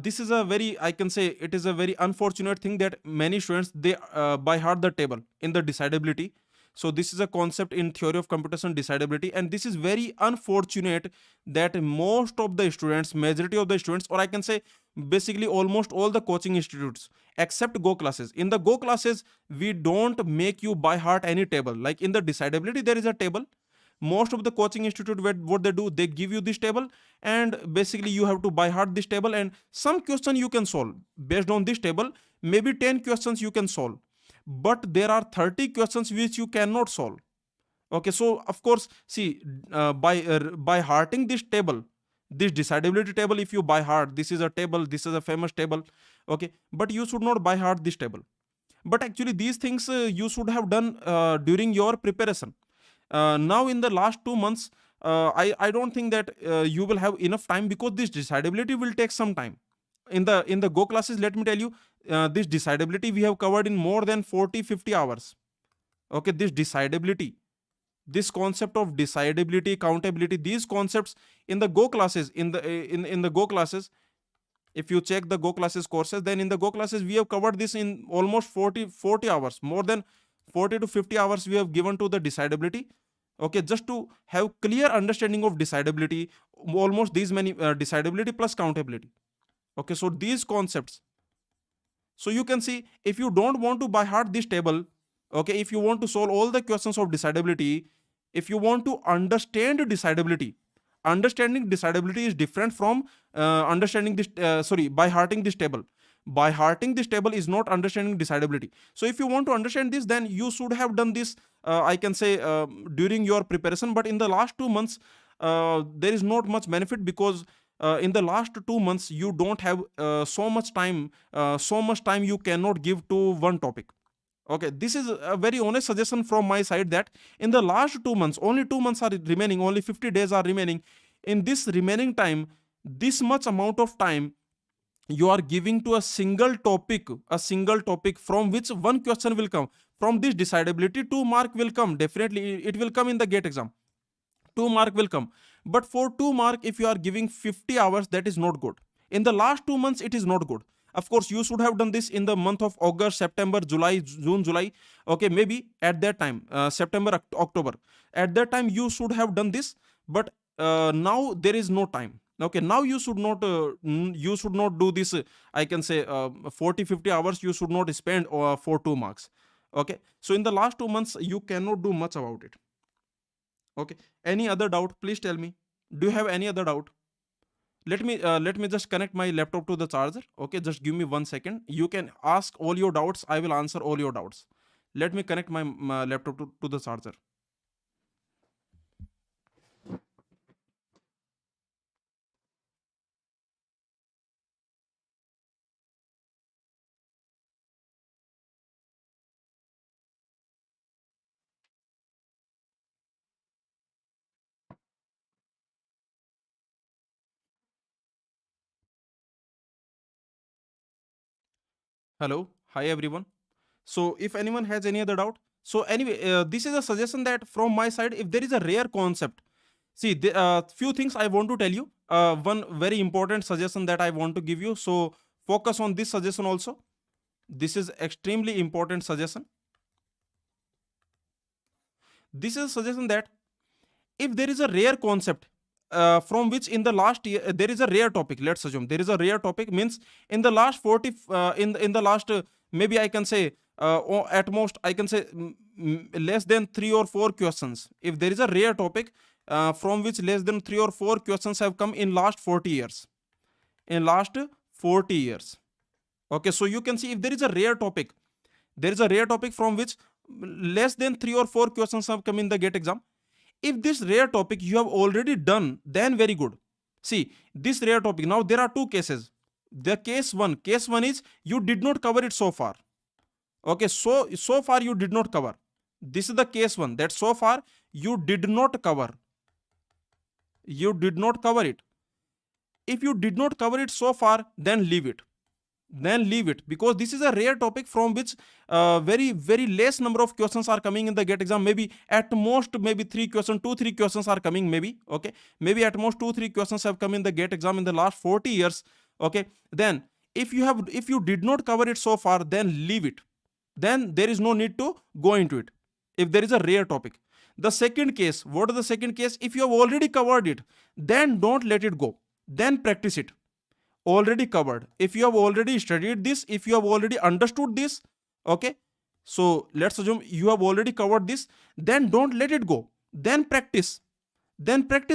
this is a very, I can say, it is a very unfortunate thing that many students, they by heart the table in the decidability. So this is a concept in theory of computation, decidability, and this is very unfortunate that most of the students, majority of the students, or I can say basically almost all the coaching institutes except Go classes, in the Go classes we don't make you by heart any table. Like in the decidability there is a table. Most of the coaching institute, what they do, they give you this table, and basically you have to by heart this table, and some question you can solve based on this table. Maybe 10 questions you can solve, but there are 30 questions which you cannot solve. Okay, so of course, see, by hearting this table, this decidability table, if you by heart, this is a table, this is a famous table. Okay, but you should not by heart this table. But actually these things you should have done during your preparation. Now in the last 2 months, I don't think that you will have enough time, because this decidability will take some time. In the Go classes, let me tell you, this decidability we have covered in more than 40-50 hours. Okay, this decidability, this concept of decidability, countability, these concepts in the Go classes, in the Go classes, if you check the Go classes courses, then in the Go classes we have covered this in almost 40 hours, more than 40 to 50 hours we have given to the decidability. Okay, just to have clear understanding of decidability, almost these many decidability plus countability. Okay, so these concepts, so you can see, if you don't want to by heart this table, okay, if you want to solve all the questions of decidability, if you want to understand decidability, understanding decidability is different from understanding this by hearting this table. By hearting this table is not understanding decidability. So if you want to understand this, then you should have done this, I can say, during your preparation. But in the last 2 months, there is not much benefit, because in the last 2 months you don't have so much time you cannot give to one topic. Okay, this is a very honest suggestion from my side, that in the last 2 months, only 2 months are remaining, only 50 days are remaining. In this remaining time, this much amount of time you are giving to a single topic from which one question will come. From this decidability, 2 mark will come, definitely it will come in the GATE exam. 2 mark will come. But for 2 mark, if you are giving 50 hours, that is not good. In the last 2 months, it is not good. Of course, you should have done this in the month of August, September, July, June, July. Okay, maybe at that time, September, October. At that time, you should have done this. But now there is no time. Okay, now you should not do this. I can say 40-50 hours you should not spend for 2 marks. Okay, so in the last 2 months you cannot do much about it. Okay, any other doubt, please tell me. Do you have any other doubt? Let me just connect my laptop to the charger. Okay, just give me 1 second. You can ask all your doubts. I will answer all your doubts. Let me connect my laptop to the charger. Hello, hi everyone. So if anyone has any other doubt, so anyway, this is a suggestion that from my side, if there is a rare concept, see, the few things I want to tell you. One very important suggestion that I want to give you. So focus on this suggestion also. This is extremely important suggestion. This is a suggestion that if there is a rare concept from which in the last year there is a rare topic, let's assume there is a rare topic, means in the last 40 in the last maybe I can say or at most I can say less than 3 or 4 questions, if there is a rare topic from which less than 3 or 4 questions have come in last 40 years, in last 40 years. Okay, so you can see if there is a rare topic, there is a rare topic from which less than 3 or 4 questions have come in the GATE exam. If this rare topic you have already done, then very good. See, this rare topic, now there are two cases. The case one is you did not cover it so far. Okay, so far you did not cover. This is the case one, that so far you did not cover. You did not cover it. If you did not cover it so far, then leave it. Then leave it, because this is a rare topic from which very less number of questions are coming in the GATE exam. Maybe at most maybe 2-3 questions are coming, maybe. Okay, maybe at most 2-3 questions have come in the GATE exam in the last 40 years. Okay, then if you did not cover it so far, then leave it. Then there is no need to go into it if there is a rare topic. The second case, what is the second case? If you have already covered it, then don't let it go, then practice it. Already covered, if you have already studied this, if you have already understood this, okay, so let's assume you have already covered this, then don't let it go, then practice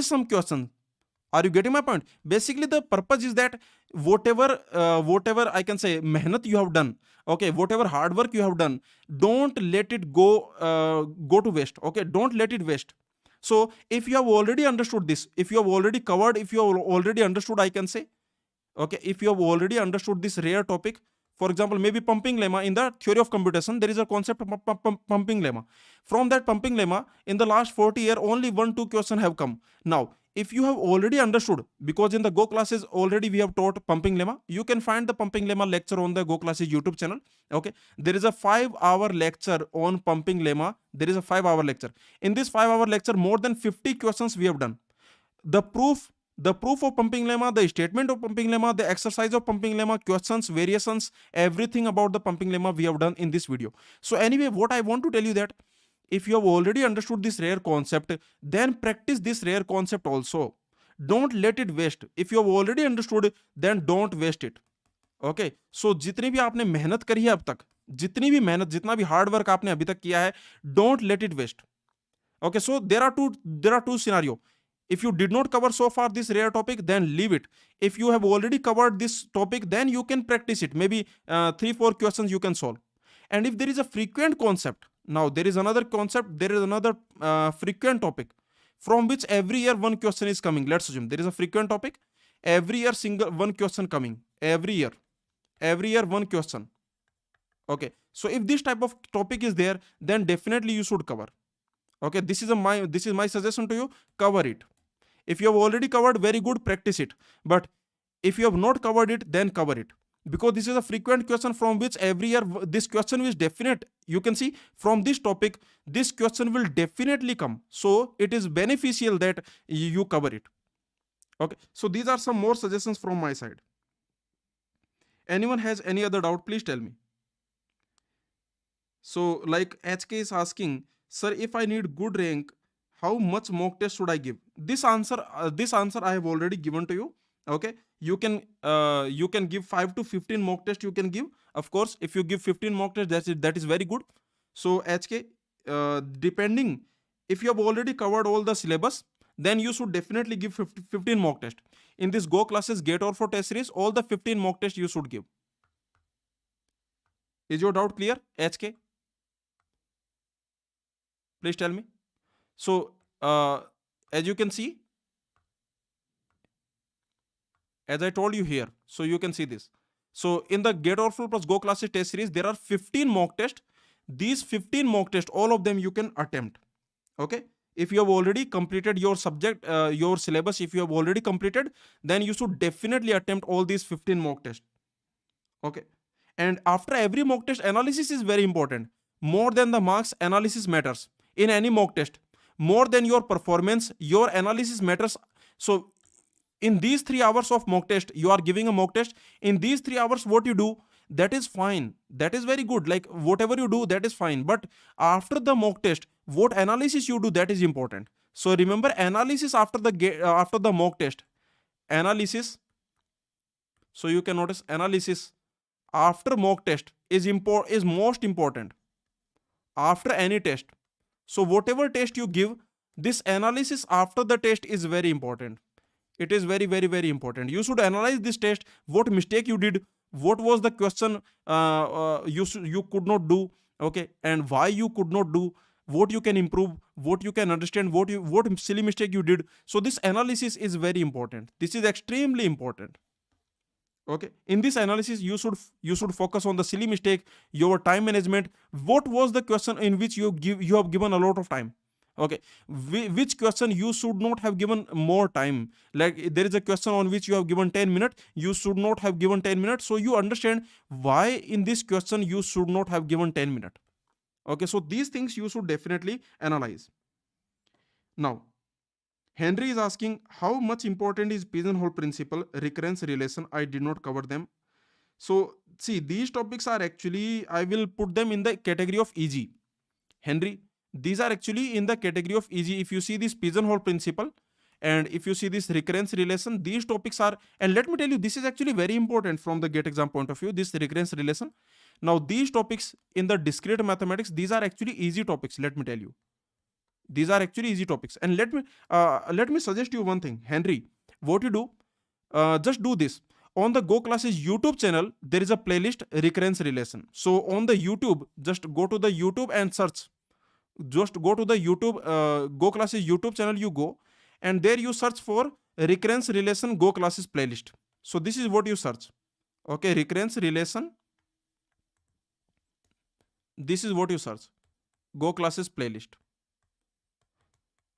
some questions. Are you getting my point? Basically the purpose is that whatever I can say mehnat you have done, okay, whatever hard work you have done, don't let it go to waste. Okay, don't let it waste. So if you have already understood this, if you have already covered, if you have already understood, I can say, okay, if you have already understood this rare topic, for example, maybe pumping lemma, in the theory of computation there is a concept of pumping lemma. From that pumping lemma, in the last 40 years only 1-2 questions have come. Now if you have already understood, because in the Go classes already we have taught pumping lemma, you can find the pumping lemma lecture on the Go classes YouTube channel. Okay, there is a 5-hour lecture on pumping lemma. There is a 5-hour lecture. In this 5-hour lecture, more than 50 questions we have done. The proof of pumping lemma, the statement of pumping lemma, the exercise of pumping lemma, questions, variations, everything about the pumping lemma we have done in this video. So anyway, what I want to tell you that if you have already understood this rare concept, then practice this rare concept also. Don't let it waste. If you have already understood, then don't waste it. Okay, so जितनी भी आपने मेहनत करी है अब तक, जितनी भी मेहनत, जितना भी हार्ड वर्क आपने अभी तक किया है, don't let it waste. Okay, so there are two scenario. If you did not cover so far this rare topic, then leave it. If you have already covered this topic, then you can practice it. Maybe 3-4 questions you can solve. And if there is a frequent concept, now there is another concept, there is another frequent topic from which every year one question is coming. Let's assume there is a frequent topic, every year one question coming, every year one question. Okay, so if this type of topic is there, then definitely you should cover. Okay, this is my suggestion to you. Cover it. If you have already covered, very good, practice it. But if you have not covered it, then cover it, because this is a frequent question from which every year this question is definite. You can see from this topic this question will definitely come, so it is beneficial that you cover it. Okay, so these are some more suggestions from my side. Anyone has any other doubt, please tell me. So like HK is asking, sir, if I need good rank, how much mock test should I give? This answer I have already given to you. Okay, you can give 5 to 15 mock test you can give. Of course, if you give 15 mock test, that is very good. So HK, depending, if you have already covered all the syllabus, then you should definitely give 15 mock tests. In this Go classes GATEOverflow test series, all the 15 mock tests you should give. Is your doubt clear, HK? Please tell me. So, as you can see, as I told you here, so you can see this. So in the GATEOverflow plus Go classes test series, there are 15 mock tests. These 15 mock tests, all of them you can attempt. Okay. If you have already completed your subject, your syllabus, if you have already completed, then you should definitely attempt all these 15 mock tests. Okay. And after every mock test, analysis is very important. More than the marks, analysis matters. In any mock test, more than your performance, your analysis matters. So in these 3 hours of mock test, you are giving a mock test. In these 3 hours, what you do, that is fine. That is very good. Like whatever you do, that is fine. But after the mock test, what analysis you do, that is important. So remember, analysis after the mock test, analysis. So you can notice analysis after mock test is most important after any test. So whatever test you give, this analysis after the test is very important. It is very, very, very important. You should analyze this test, what mistake you did, what was the question you could not do, okay, and why you could not do, what you can improve, what you can understand, what silly mistake you did. So this analysis is very important. This is extremely important. Okay, in this analysis you should focus on the silly mistake, your time management, what was the question in which you have given a lot of time. Okay, which question you should not have given more time. Like there is a question on which you have given 10 minutes, you should not have given 10 minutes. So you understand why in this question you should not have given 10 minutes. Okay, so these things you should definitely analyze. Now Henry is asking, how much important is pigeonhole principle, recurrence relation? I did not cover them. So see, these topics are actually, I will put them in the category of easy. Henry, these are actually in the category of easy. If you see this pigeonhole principle and if you see this recurrence relation, these topics are, and let me tell you, this is actually very important from the GATE exam point of view, this recurrence relation. Now these topics in the discrete mathematics, these are actually easy topics, let me tell you. These are actually easy topics. And let me suggest you one thing, Henry. What you do, just do this. On the Go Classes YouTube channel, there is a playlist recurrence relation. So on the YouTube, just go to the YouTube and search. Just go to the YouTube, Go Classes YouTube channel, you go, and there you search for recurrence relation Go Classes playlist. So this is what you search. Okay, recurrence relation. This is what you search. Go Classes playlist.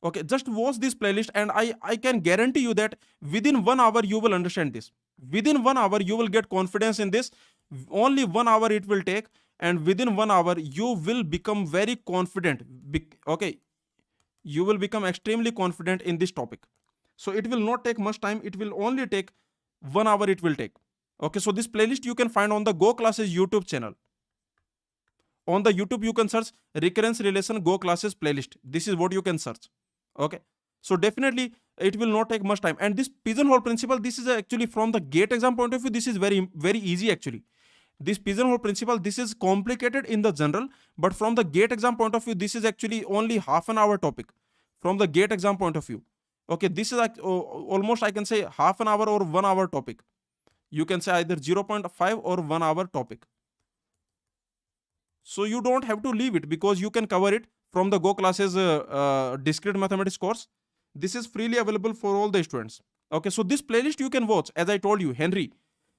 Okay, just watch this playlist and I can guarantee you that within 1 hour you will understand this. Within 1 hour you will get confidence in this. Only 1 hour it will take, and within 1 hour you will become very confident. Okay, you will become extremely confident in this topic. So it will not take much time. It will only take 1 hour it will take. Okay, so this playlist you can find on the Go Classes YouTube channel. On the YouTube you can search recurrence relation Go Classes playlist. This is what you can search. Okay, so definitely it will not take much time. And this pigeonhole principle, this is actually from the GATE exam point of view, this is very, very easy actually. This pigeonhole principle, this is complicated in the general, but from the GATE exam point of view, this is actually only half an hour topic from the GATE exam point of view. Okay, this is like almost, I can say, half an hour or 1 hour topic. You can say either 0.5 or 1 hour topic. So you don't have to leave it, because you can cover it from the Go Classes discrete mathematics course. This is freely available for all the students. Okay, so this playlist you can watch, as I told you, Henry.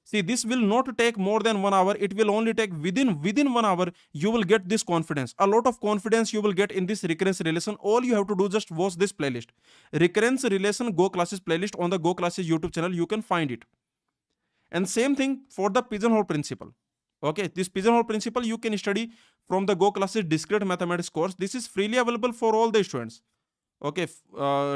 See, this will not take more than 1 hour. It will only take within 1 hour, you will get this confidence. A lot of confidence you will get in this recurrence relation. All you have to do, just watch this playlist. Recurrence relation Go Classes playlist on the Go Classes YouTube channel, you can find it. And same thing for the pigeonhole principle. Okay, this pigeonhole principle you can study from the Go Classes discrete mathematics course. This is freely available for all the students. Okay,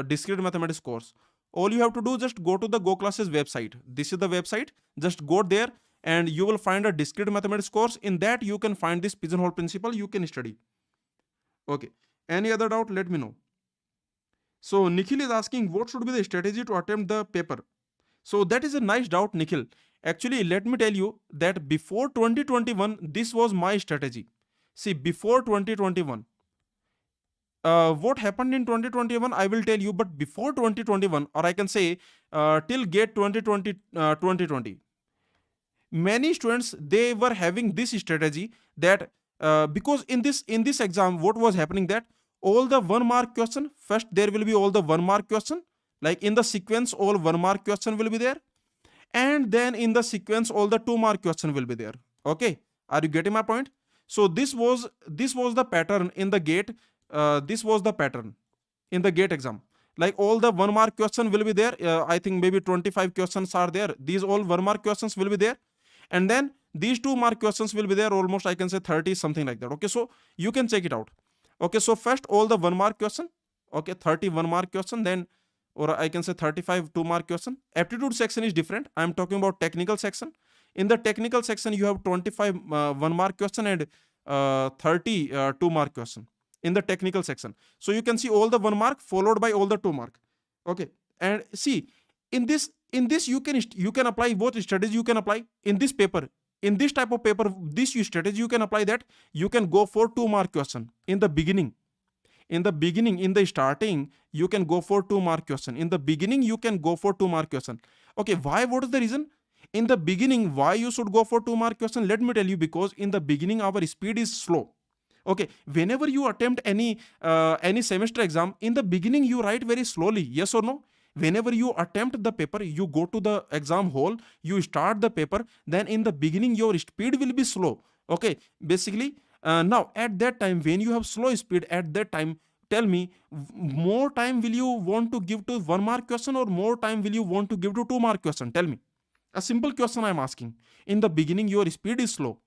discrete mathematics course. All you have to do, just go to the Go Classes website. This is the website. Just go there and you will find a discrete mathematics course. In that you can find this pigeonhole principle, you can study. Okay, any other doubt, let me know. So Nikhil is asking, what should be the strategy to attempt the paper? So that is a nice doubt, Nikhil. Actually, let me tell you that before 2021, this was my strategy. See, before 2021, what happened in 2021, I will tell you. But before 2021, or I can say till GATE 2020, 2020, many students, they were having this strategy that because in this exam, what was happening, that all the 1 mark question, first there will be all the 1 mark question, like in the sequence all 1 mark question will be there, and then in the sequence all the 2 mark question will be there. Okay, are you getting my point? So this was the pattern in the GATE. This was the pattern in the GATE exam. Like all the 1 mark question will be there. I think maybe 25 questions are there. These all 1 mark questions will be there, and then these 2 mark questions will be there, almost I can say 30, something like that. Okay, so you can check it out. Okay, so first all the 1 mark question, okay, 31 mark question, then, or I can say 35 2 mark question. Aptitude section is different. I am talking about technical section. In the technical section you have 25 1 mark question and 30 2 mark question in the technical section. So you can see all the 1 mark followed by all the 2 mark. Okay, and see, in this you can apply both strategies. You can apply in this paper, in this type of paper, this strategy you can apply, that you can go for 2 mark question in the beginning. In the starting, you can go for 2 mark question. In the beginning you can go for 2 mark question. Okay, why? What is the reason? In the beginning, why you should go for 2 mark question? Let me tell you, because in the beginning our speed is slow. Okay, whenever you attempt any semester exam, in the beginning you write very slowly, yes or no? Whenever you attempt the paper, you go to the exam hall, you start the paper, then in the beginning your speed will be slow. Okay, basically, now at that time, when you have slow speed, at that time, tell me, more time will you want to give to 1 mark question, or more time will you want to give to 2 mark question? Tell me. A simple question I am asking. In the beginning your speed is slow.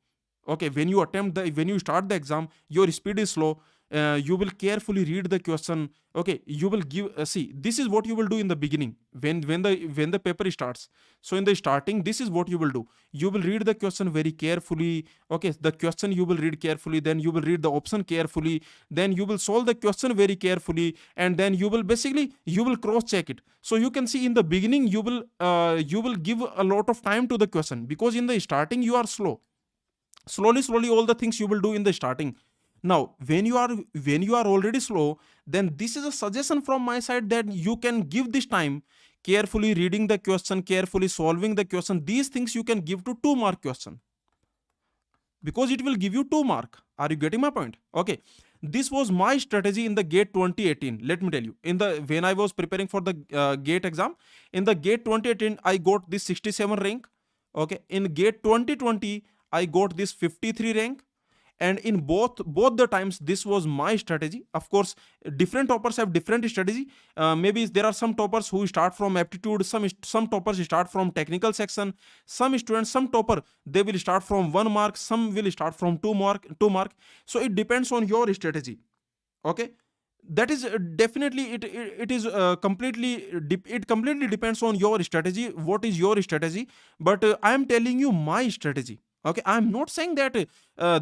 Okay, when you start the exam, your speed is slow. You will carefully read the question. Okay, you will give, see, this is what you will do in the beginning, when the paper starts. So in the starting, this is what you will do. You will read the question very carefully. Okay, the question you will read carefully, then you will read the option carefully, then you will solve the question very carefully, and then you will basically, you will cross check it. So you can see, in the beginning you will give a lot of time to the question, because in the starting you are slow. Slowly all the things you will do in the starting. Now when you are already slow, then this is a suggestion from my side, that you can give this time carefully reading the question, carefully solving the question. These things you can give to 2 mark question, because it will give you 2 mark. Are you getting my point? Okay, this was my strategy in the GATE 2018. Let me tell you, when I was preparing for the GATE exam, in the GATE 2018 I got this 67 rank. Okay, in GATE 2020 I got this 53 rank, and in both the times this was my strategy. Of course, different toppers have different strategy. Maybe there are some toppers who start from aptitude, some toppers start from technical section, some topper, they will start from 1 mark, some will start from 2 mark. So it depends on your strategy. Okay, that is definitely, it is completely it completely depends on your strategy. What is your strategy? But I am telling you my strategy. Okay, I am not saying that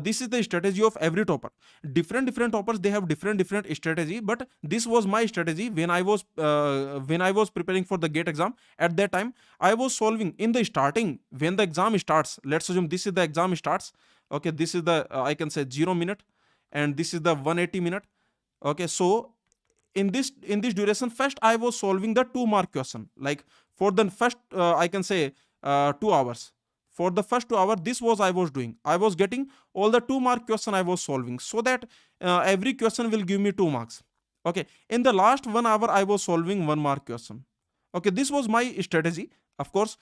this is the strategy of every topper. Different toppers, they have different strategy, but this was my strategy when I was preparing for the GATE exam. At that time I was solving in the starting. When the exam starts, let's assume this is the exam starts. Okay, this is the I can say 0 minute, and this is the 180 minute. Okay, so in this duration, first I was solving the 2 mark question. Like for the first I can say 2 hours. For the first 2 hours, this was I was doing. I was getting all the 2 mark question I was solving, so that every question will give me 2 marks. Okay, in the last 1 hour I was solving 1 mark question. Okay, this was my strategy. Of course,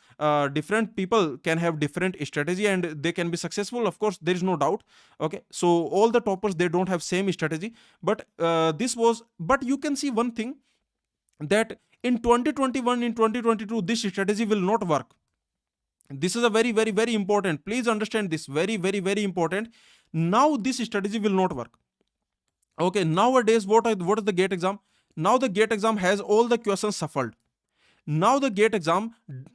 different people can have different strategy and they can be successful. Of course, there is no doubt. Okay, so all the toppers, they don't have same strategy, but but you can see one thing, that in 2021, in 2022, this strategy will not work. This is a very important. Please understand this. Very important. Now this strategy will not work. Okay, nowadays what is the GATE exam? Now the GATE exam has all the questions shuffled. Now the GATE exam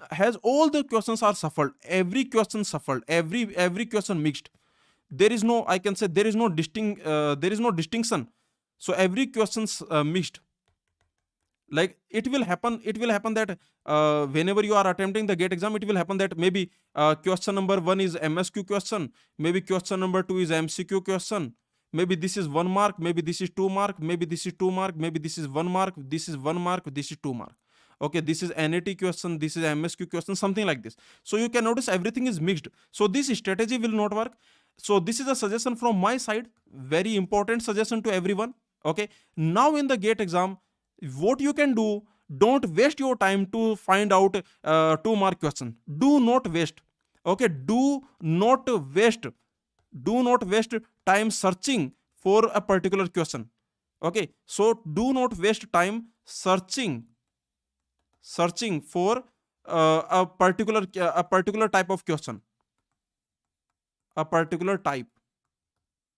has all the questions are shuffled. Every question shuffled. Every question mixed. There is no, I can say, there is no distinction. So every questions mixed. Like it will happen that whenever you are attempting the GATE exam, it will happen that maybe question number 1 is MSQ question, maybe question number 2 is MCQ question, maybe this is 1 mark, maybe this is 2 mark, maybe this is 2 mark, maybe this is 1 mark, this is 1 mark, this is 2 mark. Okay, this is NAT question, this is MSQ question, something like this. So you can notice everything is mixed. So this strategy will not work. So this is a suggestion from my side, very important suggestion to everyone. Okay, now in the GATE exam, what you can do, don't waste your time to find out 2 mark question. Do not waste. Okay, do not waste time searching for a particular question. Okay, so do not waste time searching for a particular type of question. A particular type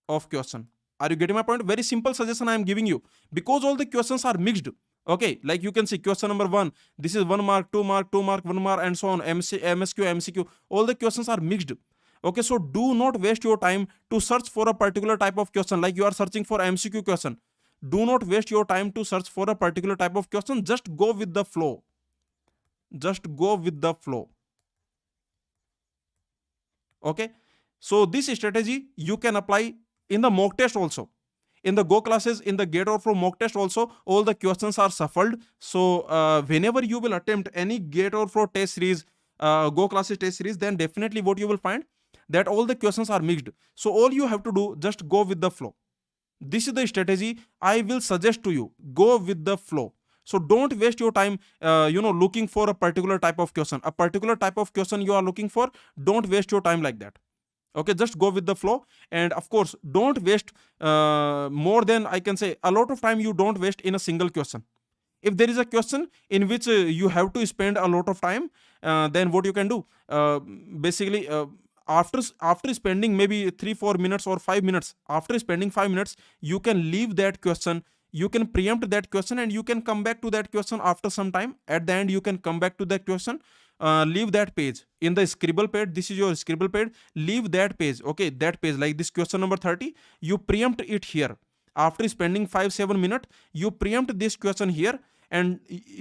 of question. Are you getting my point? Very simple suggestion I am giving you, because all the questions are mixed. Okay, like you can see question number 1, this is 1 mark, 2 mark, 2 mark, 1 mark, and so on. MSQ, MCQ, all the questions are mixed. Okay, so do not waste your time to search for a particular type of question. Like you are searching for MCQ question, do not waste your time to search for a particular type of question. Just go with the flow. Just go with the flow. Okay, so this strategy you can apply in the mock test also. In the Go classes, in the GATEOverflow mock test also, all the questions are shuffled. So whenever you will attempt any GATEOverflow test series, Go classes test series, then definitely what you will find, that all the questions are mixed. So all you have to do, just go with the flow. This is the strategy I will suggest to you. Go with the flow. So don't waste your time, looking for a particular type of question. A particular type of question you are looking for, don't waste your time like that. Okay, just go with the flow. And of course, don't waste more than, I can say, a lot of time you don't waste in a single question. If there is a question in which you have to spend a lot of time, then what you can do, basically, after spending maybe 3-4 minutes or 5 minutes, after spending 5 minutes, you can leave that question, you can preempt that question, and you can come back to that question after some time. At the end, you can come back to that question. Leave that page in the scribble pad. This is your scribble pad. Leave that page. Okay, that page, like this question number 30, you preempt it here. After spending 5-7 minutes, you preempt this question here, and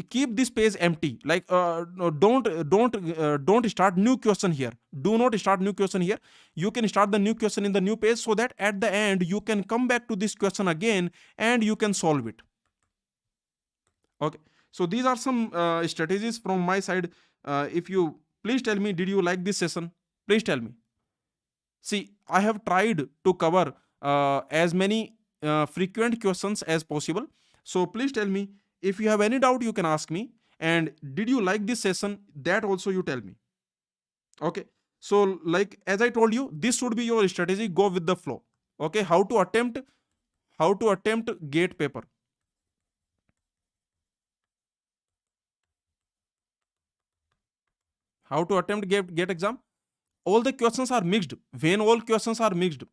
keep this page empty. Like no, don't start new question here. Do not start new question here. You can start the new question in the new page, so that at the end you can come back to this question again and you can solve it. Okay, so these are some strategies from my side. If you please tell me, did you like this session? Please tell me. See, I have tried to cover as many frequent questions as possible. So please tell me, if you have any doubt, you can ask me. And did you like this session? That also you tell me. Okay, so like as I told you, this should be your strategy. Go with the flow. Okay, how to attempt GATE paper. How to attempt GATE exam? All the questions are mixed. When all questions are mixed,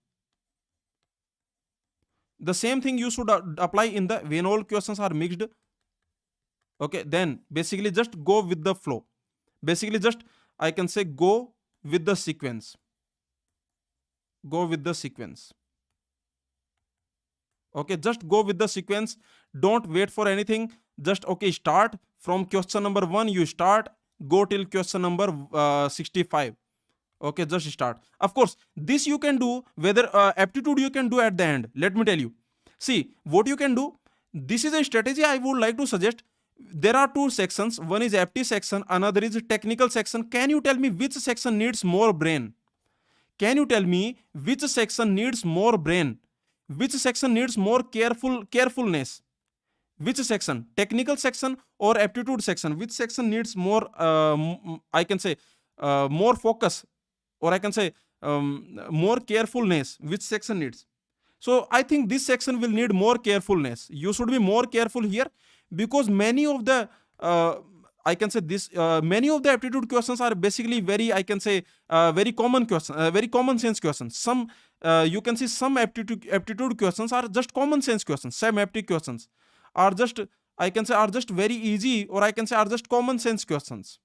the same thing you should apply in the when all questions are mixed. Okay, then basically just go with the flow. Basically just, I can say, go with the sequence. Go with the sequence. Okay, just go with the sequence. Don't wait for anything. Just, okay, start from question number 1, you start, go till question number 65. Okay, just start. Of course, this you can do, whether aptitude you can do at the end. Let me tell you. See, what you can do, this is a strategy I would like to suggest. There are 2 sections. One is apti section, another is technical section. Can you tell me which section needs more brain? Can you tell me which section needs more brain? Which section needs more carefulness? Which section? Technical section or aptitude section? Which section needs more, I can say, more focus, or I can say more carefulness? Which section needs? So I think this section will need more carefulness. You should be more careful here, because many of the I can say this many of the aptitude questions are basically very, I can say, very common questions, very common sense questions. Some you can see some aptitude questions are just common sense questions. Some aptitude questions are just, I can say, are just very easy, or I can say are just common sense questions.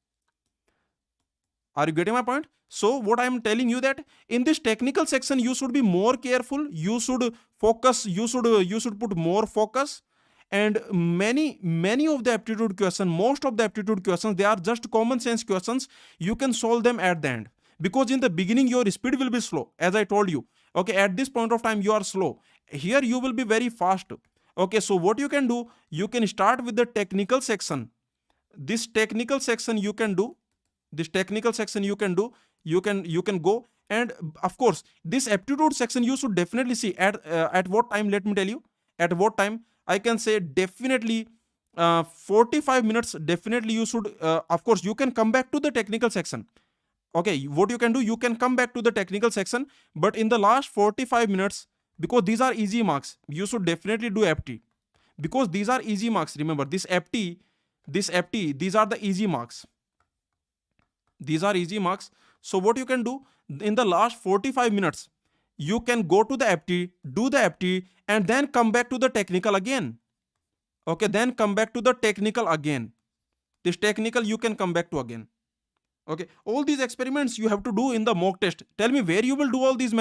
Are you getting my point? So what I am telling you, that in this technical section you should be more careful, you should focus, you should put more focus. And many of the aptitude questions, most of the aptitude questions, they are just common sense questions. You can solve them at the end, because in the beginning your speed will be slow, as I told you. Okay, at this point of time you are slow. here you will be very fast. Okay, so what you can do, you can start with the technical section. This technical section you can do, this technical section you can do, you can go. And of course this aptitude section you should definitely see at what time, let me tell you at what time. I can say definitely 45 minutes definitely you should, of course you can come back to the technical section. Okay, what you can do, you can come back to the technical section, but in the last 45 minutes, because these are easy marks, you should definitely do FT, because these are easy marks. Remember, this FT, these are the easy marks. These are easy marks. So what you can do, in the last 45 minutes, you can go to the FT, do the FT, and then come back to the technical again. Okay, then come back to the technical again. This technical you can come back to again. Okay, all these experiments you have to do in the mock test. Tell me where you will do all these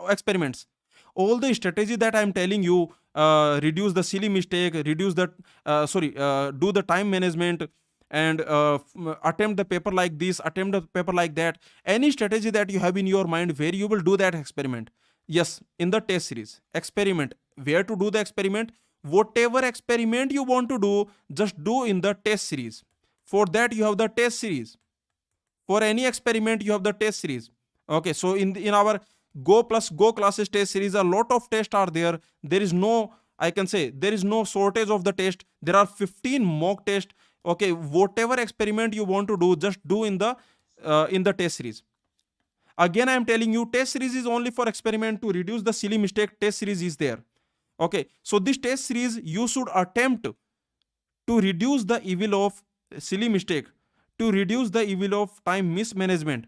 experiments. All the strategy that I am telling you, reduce the silly mistake, reduce the do the time management, and attempt the paper like this, attempt the paper like that. Any strategy that you have in your mind where you will do that experiment. Yes, in the test series experiment, where to do the experiment. Whatever experiment you want to do, just do in the test series. For that you have the test series. For any experiment you have the test series. Okay, so in our Go plus Go classes test series, a lot of tests are there. There is no, I can say, there is no shortage of the test. There are 15 mock tests. Okay, whatever experiment you want to do, just do in the test series. Again, I am telling you, test series is only for experiment. To reduce the silly mistake, test series is there. Okay, so this test series you should attempt to reduce the evil of silly mistake, to reduce the evil of time mismanagement.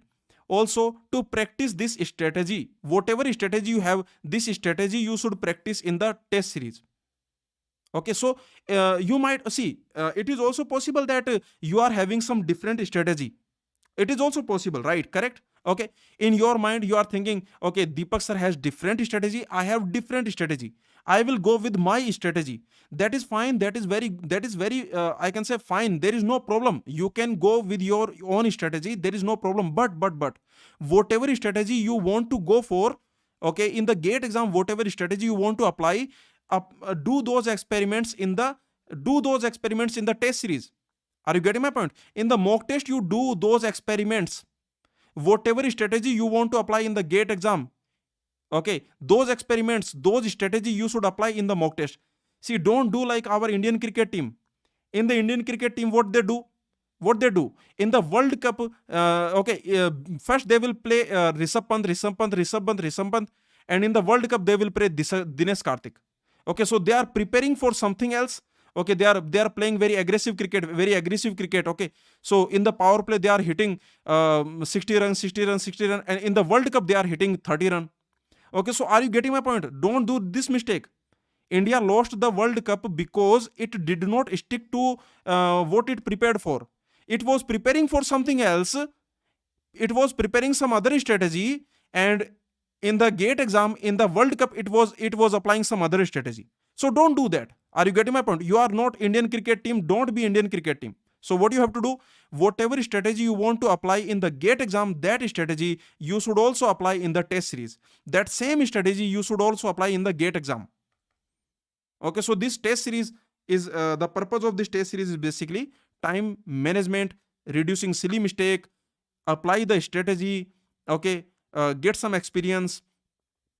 Also, to practice this strategy, whatever strategy you have, this strategy you should practice in the test series. Okay, so you might see, it is also possible that you are having some different strategy. It is also possible, right? Correct? Okay, in your mind you are thinking, okay, Deepak sir has different strategy, I have different strategy, I will go with my strategy. That is fine, that is very I can say fine, there is no problem. You can go with your own strategy, there is no problem. But whatever strategy you want to go for, okay, in the GATE exam, whatever strategy you want to apply, do those experiments in the test series. Are you getting my point? In the mock test you do those experiments. Whatever strategy you want to apply in the GATE exam, okay, those experiments, those strategy you should apply in the mock test. See, don't do like our Indian cricket team. In the Indian cricket team, what they do in the World Cup, first they will play Rishabh Pant, and in the World Cup they will play Dinesh Karthik. Okay, so they are preparing for something else. Okay, they are playing very aggressive cricket. Okay, so in the power play they are hitting 60 runs, and in the World Cup they are hitting 30 runs. Okay, so are you getting my point? Don't do this mistake. India lost the World Cup because it did not stick to what it prepared for. It was preparing for something else. It was preparing some other strategy, and in the GATE exam, in the World Cup, it was applying some other strategy. So don't do that. Are you getting my point? You are not Indian cricket team. Don't be Indian cricket team. So what you have to do, whatever strategy you want to apply in the GATE exam, that strategy you should also apply in the test series. That same strategy you should also apply in the GATE exam. Okay, so this test series is the purpose of this test series is basically time management, reducing silly mistake, apply the strategy, okay, get some experience,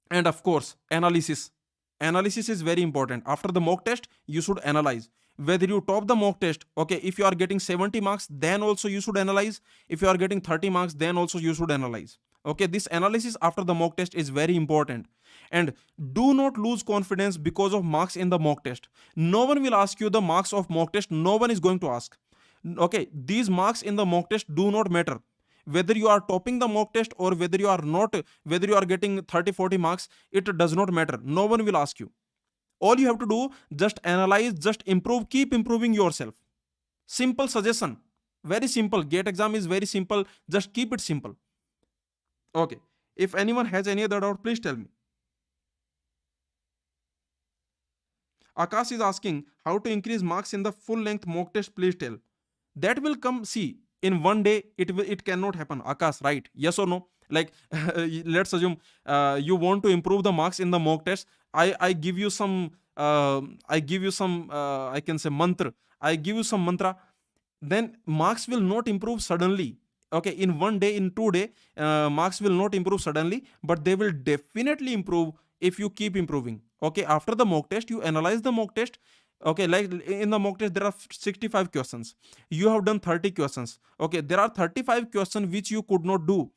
and of course analysis. Analysis is very important. After the mock test you should analyze whether you top the mock test. Okay, if you are getting 70 marks, then also you should analyze. If you are getting 30 marks, then also you should analyze. Okay, this analysis after the mock test is very important. And do not lose confidence because of marks in the mock test. No one will ask you the marks of mock test. No one is going to ask. Okay, these marks in the mock test do not matter. Whether you are topping the mock test or whether you are not, whether you are getting 30-40 marks, it does not matter. No one will ask you. All you have to do, just analyze, just improve, keep improving yourself. Simple suggestion. Very simple. GATE exam is very simple. Just keep it simple. Okay. If anyone has any other doubt, please tell me. Akash is asking how to increase marks in the full length mock test. Please tell. That will come. See, in one day it cannot happen. Akash, right? Yes or no? Like let's assume you want to improve the marks in the mock test. I give you some I give you some I can say mantra. I give you some mantra, then marks will not improve suddenly. Okay, in one day, in 2 day, marks will not improve suddenly, but they will definitely improve if you keep improving. Okay, after the mock test, you analyze the mock test. Okay, like in the mock test there are 65 questions, you have done 30 questions. Okay, there are 35 questions which you could not do.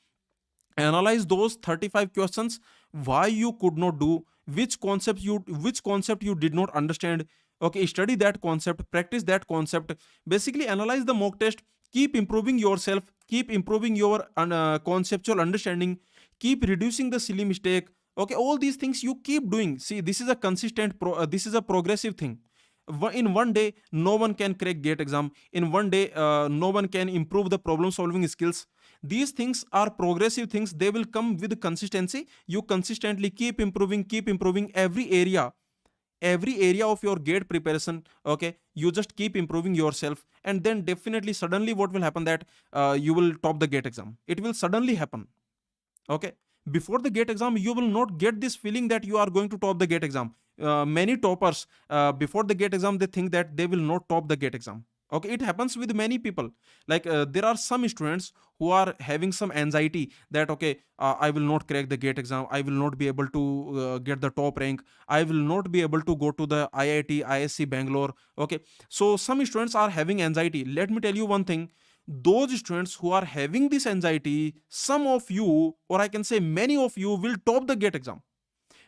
Analyze those 35 questions, why you could not do, which concept you did not understand. Okay, study that concept, practice that concept. Basically analyze the mock test, keep improving yourself, keep improving your conceptual understanding, keep reducing the silly mistake. Okay, all these things you keep doing. See, this is a consistent this is a progressive thing. In one day no one can crack gate exam. In one day no one can improve the problem solving skills. These things are progressive things, they will come with consistency. You consistently keep improving every area of your gate preparation. Okay, you just keep improving yourself, and then definitely suddenly what will happen, that you will top the gate exam. It will suddenly happen. Okay, before the gate exam you will not get this feeling that you are going to top the gate exam. Many toppers before the gate exam they think that they will not top the gate exam. Okay, it happens with many people. Like there are some students who are having some anxiety that okay, I will not crack the gate exam, I will not be able to get the top rank, I will not be able to go to the IIT ISC Bangalore. Okay, so some students are having anxiety. Let me tell you one thing, those students who are having this anxiety, some of you, or I can say many of you, will top the gate exam.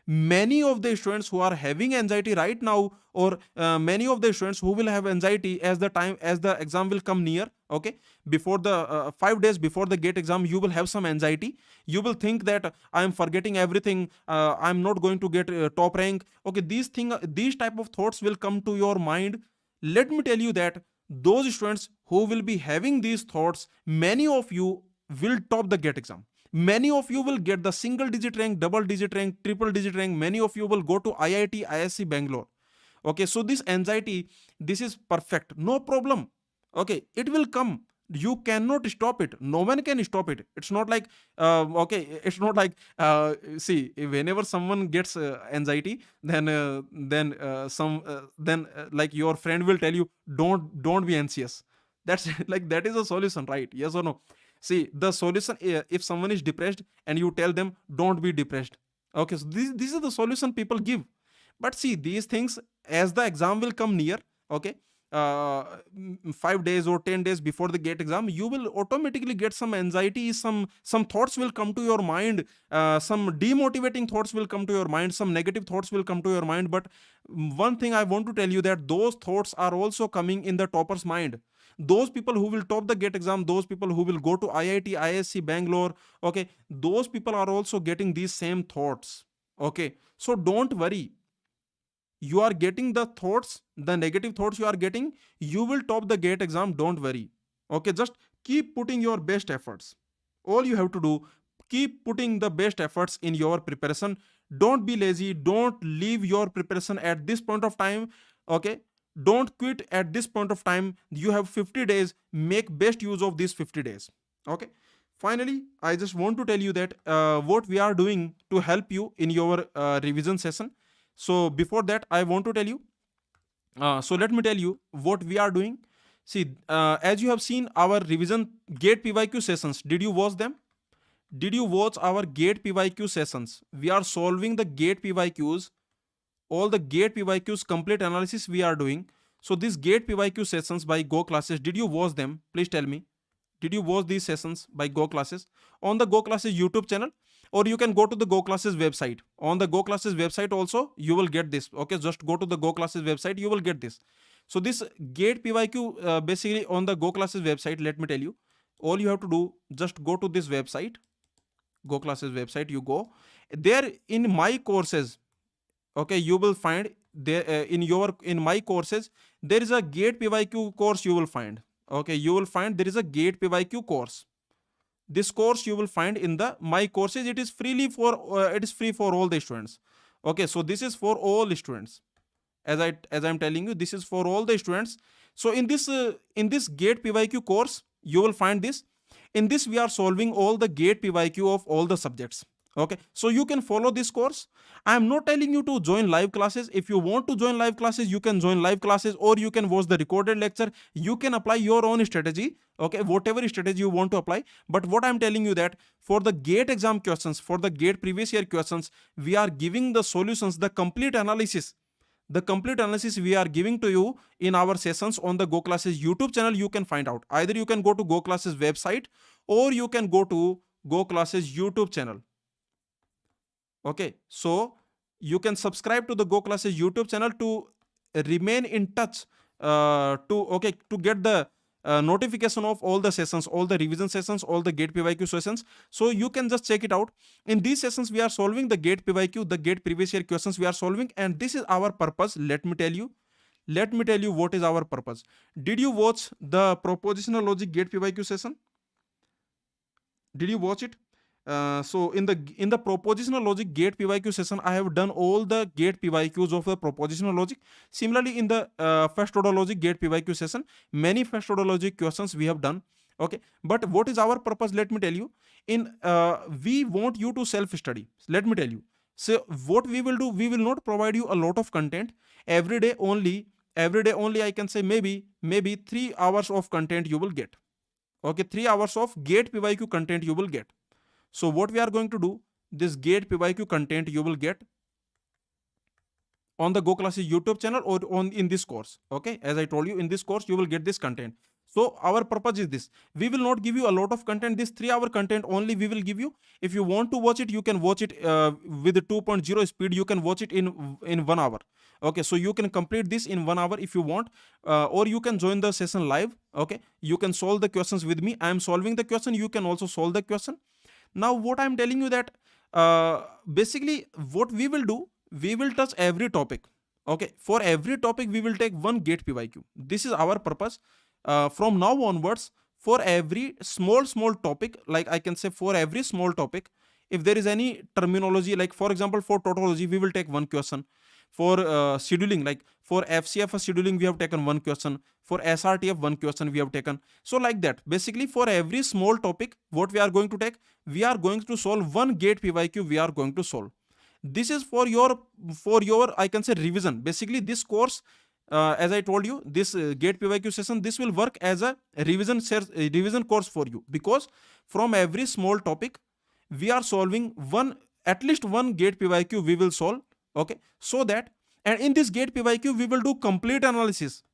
Many of the students who are having anxiety right now, or many of the students who will have anxiety as the time as the exam will come near. Okay, before the 5 days before the gate exam you will have some anxiety. You will think that I am forgetting everything, I'm not going to get top rank. Okay, these type of thoughts will come to your mind. Let me tell you that those students who will be having these thoughts, many of you will top the gate exam. Many of you will get the single digit rank, double digit rank, triple digit rank. Many of you will go to IIT ISC Bangalore. Okay, so this anxiety, this is perfect, no problem. Okay, it will come. You cannot stop it, no one can stop it. It's not like okay, it's not like see, whenever someone gets anxiety, then like your friend will tell you, don't be anxious. That's like that is a solution, right? Yes or no? See, the solution, if someone is depressed and you tell them don't be depressed. Okay, so this is the solution people give. But see, these things, as the exam will come near, okay, 5 days or 10 days before the gate exam, you will automatically get some anxiety, some thoughts will come to your mind, some demotivating thoughts will come to your mind, some negative thoughts will come to your mind. But one thing I want to tell you, that those thoughts are also coming in the topper's mind. Those people who will top the gate exam, those people who will go to IIT ISC Bangalore, okay, those people are also getting these same thoughts. Okay, so don't worry, you are getting the thoughts, the negative thoughts you are getting, you will top the gate exam, don't worry. Okay, just keep putting your best efforts. All you have to do, keep putting the best efforts in your preparation. Don't be lazy, don't leave your preparation at this point of time. Okay, don't quit at this point of time. You have 50 days, make best use of these 50 days. Okay, finally I just want to tell you that what we are doing to help you in your revision session. So before that I want to tell you, so let me tell you what we are doing. See, as you have seen our revision gate PYQ sessions, did you watch them? Did you watch our gate PYQ sessions? We are solving the gate PYQs, all the gate PYQs complete analysis we are doing. So these gate PYQ sessions by Go Classes, did you watch them? Please tell me. Did you watch these sessions by Go Classes on the Go Classes YouTube channel? Or you can go to the Go Classes website. On the Go Classes website also, you will get this. Okay, just go to the Go Classes website, you will get this. So this gate PYQ basically on the Go Classes website, let me tell you, all you have to do, just go to this website, Go Classes website, you go. There in my courses, okay, you will find there in my courses, there is a gate PYQ course you will find. Okay, you will find there is a gate PYQ course. This course you will find in the my courses. It is freely for it is free for all the students. Okay, so this is for all students. As I'm telling you, this is for all the students. So in this gate PYQ course, you will find this. In this, we are solving all the GATE PYQ of all the subjects. Okay, so you can follow this course. I am not telling you to join live classes. If you want to join live classes, you can join live classes, or you can watch the recorded lecture. You can apply your own strategy. Okay, whatever strategy you want to apply. But what I'm telling you that for the GATE exam questions, for the GATE previous year questions, we are giving the solutions, the complete analysis. The complete analysis we are giving to you in our sessions on the Go Classes YouTube channel. You can find out. Either you can go to Go Classes website, or you can go to Go Classes YouTube channel. Okay, so you can subscribe to the Go Classes YouTube channel to remain in touch, to get the notification of all the sessions, all the revision sessions, all the GATE PYQ sessions. So you can just check it out. In these sessions, we are solving the GATE PYQ, the GATE previous year questions we are solving, and this is our purpose. Let me tell you what is our purpose. Did you watch the propositional logic GATE PYQ session? Did you watch it? So in the propositional logic GATE PYQ session, I have done all the GATE PYQs of the propositional logic. Similarly, in the first order logic GATE PYQ session, many first order logic questions we have done. Okay, but what is our purpose? Let me tell you. We want you to self study. Let me tell you. So what we will do, we will not provide you a lot of content every day. Only I can say maybe 3 hours of content you will get. Okay, 3 hours of GATE PYQ content you will get. So what we are going to do, this GATE PYQ content you will get on the Go Classes YouTube channel or in this course. Okay, as I told you, in this course you will get this content. So our purpose is this. We will not give you a lot of content. This 3-hour content only we will give you. If you want to watch it, you can watch it with 2.0 speed. You can watch it in 1 hour. Okay, so you can complete this in 1 hour if you want, or you can join the session live. Okay, you can solve the questions with me. I am solving the question. You can also solve the question. Now, what I'm telling you that basically what we will do, we will touch every topic. Okay, for every topic we will take one GATE PYQ. This is our purpose. From now onwards, for every small topic, like I can say for every small topic, if there is any terminology, like for example for tautology, we will take one question. For scheduling, like for FCFS scheduling, we have taken one question. For SRTF, one question we have taken. So like that, basically for every small topic, what we are going to take, we are going to solve one GATE PYQ we are going to solve. This is for your I can say revision. Basically this course, as I told you, this GATE PYQ session, this will work as a revision course for you, because from every small topic we are solving at least one GATE PYQ we will solve. Okay, so that, and in this GATE PYQ we will do complete analysis.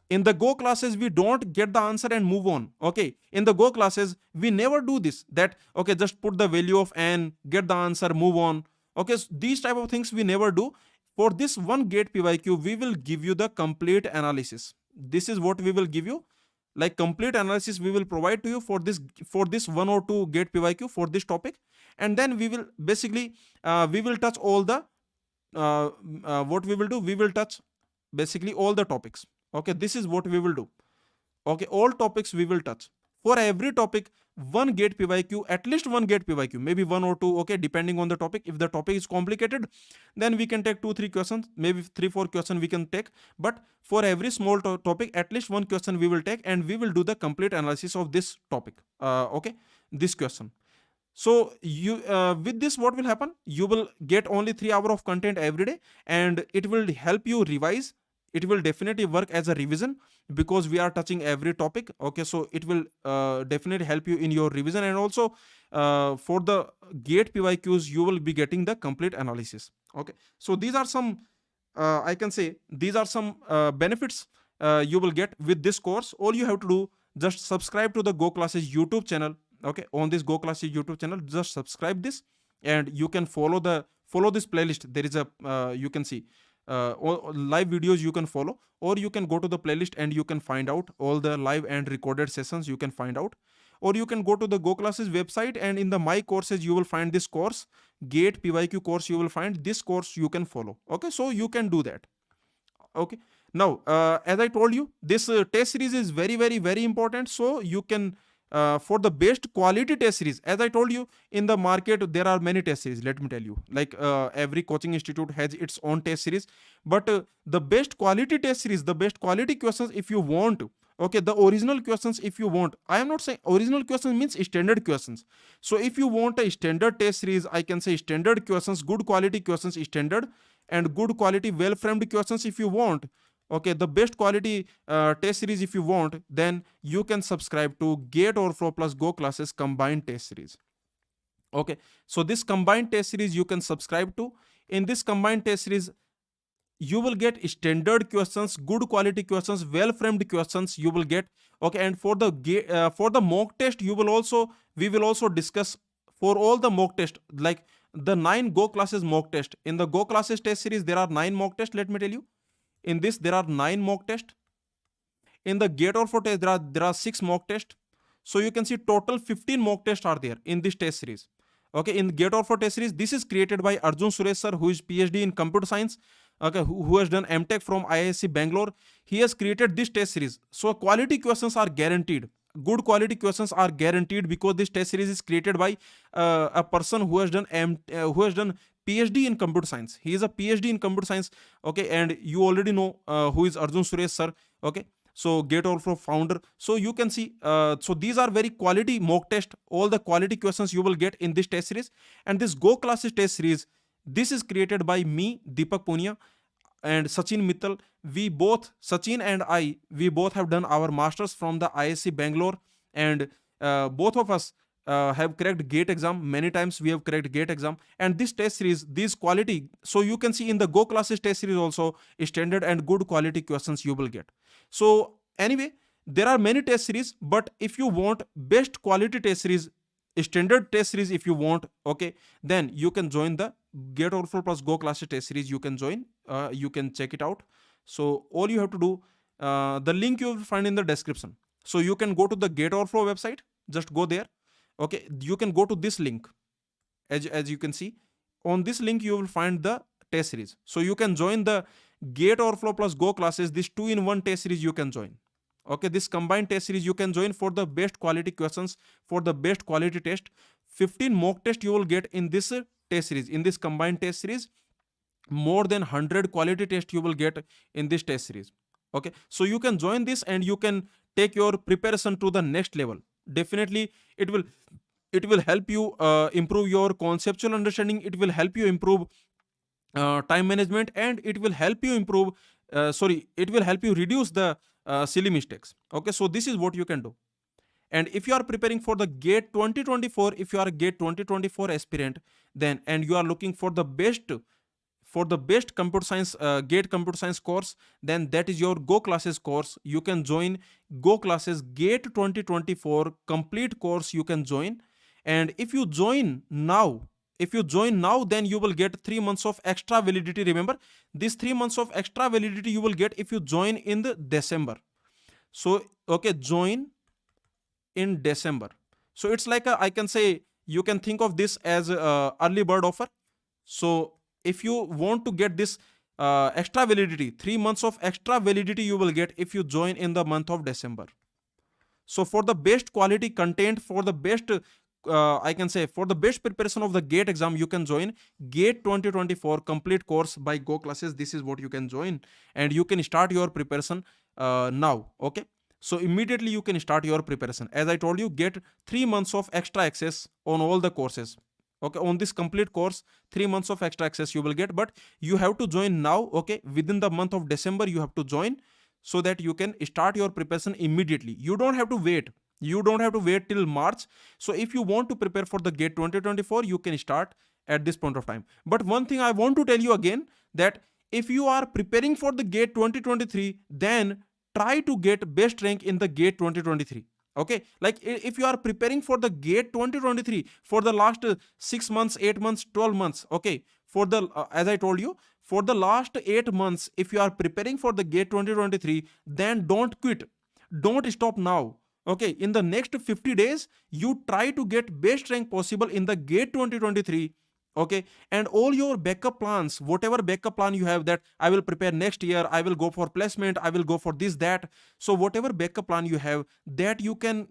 In the Go classes, we don't get the answer and move on. Okay, in the Go classes we never do this, that okay, just put the value of n, get the answer, move on. Okay, so these type of things we never do. For this one GATE PYQ, we will give you the complete analysis. This is what we will give you, like complete analysis we will provide to you for this 1 or 2 GATE PYQ for this topic. And then we will basically we will touch all the what we will do, we will touch basically all the topics. Okay, this is what we will do. Okay, all topics we will touch. For every topic, one GATE PYQ, at least one GATE PYQ, maybe 1 or 2, okay, depending on the topic. If the topic is complicated, then we can take 2-3 questions, maybe 3-4 questions we can take. But for every small topic, at least one question we will take, and we will do the complete analysis of this topic. Okay, this question. So you with this, what will happen? You will get only 3 hours of content every day, and it will help you revise. It will definitely work as a revision, because we are touching every topic. Okay, so it will definitely help you in your revision, and also for the GATE PYQs you will be getting the complete analysis. Okay, so these are some I can say these are some benefits you will get with this course. All you have to do, just subscribe to the Go Classes YouTube channel. Okay, on this Go Classes YouTube channel, just subscribe this, and you can follow this playlist. There is a you can see live videos you can follow, or you can go to the playlist and you can find out all the live and recorded sessions you can find out. Or you can go to the Go Classes website, and in the My Courses you will find this course, GATE PYQ course. You will find this course you can follow. Okay, so you can do that. Okay, now as I told you, this test series is very important. So you can for the best quality test series, as I told you, in the market there are many test series. Let me tell you, like every coaching institute has its own test series, but the best quality test series, the best quality questions, if you want Okay, the original questions, if you want, I am not saying original questions means standard questions. So if you want a standard test series, I can say standard questions, good quality questions, standard, and good quality well framed questions if you want. Okay, the best quality test series if you want, then you can subscribe to GATEOverflow plus Go classes combined test series. Okay, so this combined test series you can subscribe to. In this combined test series, you will get standard questions, good quality questions, well framed questions you will get. Okay, and for the mock test, we will also discuss for all the mock test, like the 9 Go classes mock test. In the Go classes test series there are 9 mock tests, let me tell you. In this there are 9 mock tests. In the GATEOverflow test there are 6 mock tests. So you can see total 15 mock tests are there in this test series. Okay, in GATEOverflow test series, this is created by Arjun Suresh sir, who is PhD in computer science. Okay, who has done MTech from IISc Bangalore. He has created this test series. So quality questions are guaranteed. Good quality questions are guaranteed because this test series is created by a person who has done PhD in computer science. He is a PhD in computer science. Okay, and you already know who is Arjun Suresh sir. Okay, so GATEOverflow founder. So you can see, so these are very quality mock test. All the quality questions you will get in this test series. And this Go classes test series, this is created by me, Deepak Poonia, and Sachin Mittal. Sachin and we both have done our masters from the ISC Bangalore, and both of us have cracked GATE exam. Many times we have cracked GATE exam. And this test series, this quality, so you can see in the Go classes test series also, standard and good quality questions you will get. So anyway, there are many test series, but if you want best quality test series, standard test series if you want, okay, then you can join the GATEOverflow plus Go classes test series. You can join, you can check it out. So all you have to do, the link you will find in the description. So you can go to the GATEOverflow website, just go there. Okay, you can go to this link. As you can see, on this link you will find the test series. So you can join the GATEOverflow plus Go classes, this 2-in-1 test series you can join. Okay, this combined test series you can join for the best quality questions, for the best quality test. 15 mock test you will get in this test series, in this combined test series. More than 100 quality test you will get in this test series. Okay, so you can join this and you can take your preparation to the next level. Definitely it will help you improve your conceptual understanding. It will help you improve time management, and it will help you improve it will help you reduce the silly mistakes. Okay, so this is what you can do. And if you are preparing for the GATE 2024, if you are a GATE 2024 aspirant, then, and you are looking for the best computer science GATE computer science course, then that is your Go classes course. You can join Go classes GATE 2024 complete course. You can join, and if you join now, then you will get 3 months of extra validity. Remember, this 3 months of extra validity you will get if you join in the December. So okay, join in December. So it's like I can say, you can think of this as a early bird offer. So if you want to get this extra validity, 3 months of extra validity you will get if you join in the month of December. So for the best quality content, for the best I can say, for the best preparation of the GATE exam, you can join GATE 2024 complete course by Go classes. This is what you can join, and you can start your preparation now. Okay, so immediately you can start your preparation. As I told you, get 3 months of extra access on all the courses. Okay, on this complete course, 3 months of extra access you will get, but you have to join now. Okay, within the month of December you have to join, so that you can start your preparation immediately. You don't have to wait. Till March. So if you want to prepare for the GATE 2024, you can start at this point of time. But one thing I want to tell you again, that if you are preparing for the GATE 2023, then try to get best rank in the GATE 2023. Okay, like if you are preparing for the GATE 2023 for the last 6 months, 8 months, 12 months, okay, for the as I told you, for the last 8 months, if you are preparing for the GATE 2023, then don't quit, don't stop now. Okay, in the next 50 days you try to get best rank possible in the GATE 2023. Okay, and all your backup plans, whatever backup plan you have, that I will prepare next year, I will go for placement, I will go for this, that. So whatever backup plan you have, that you can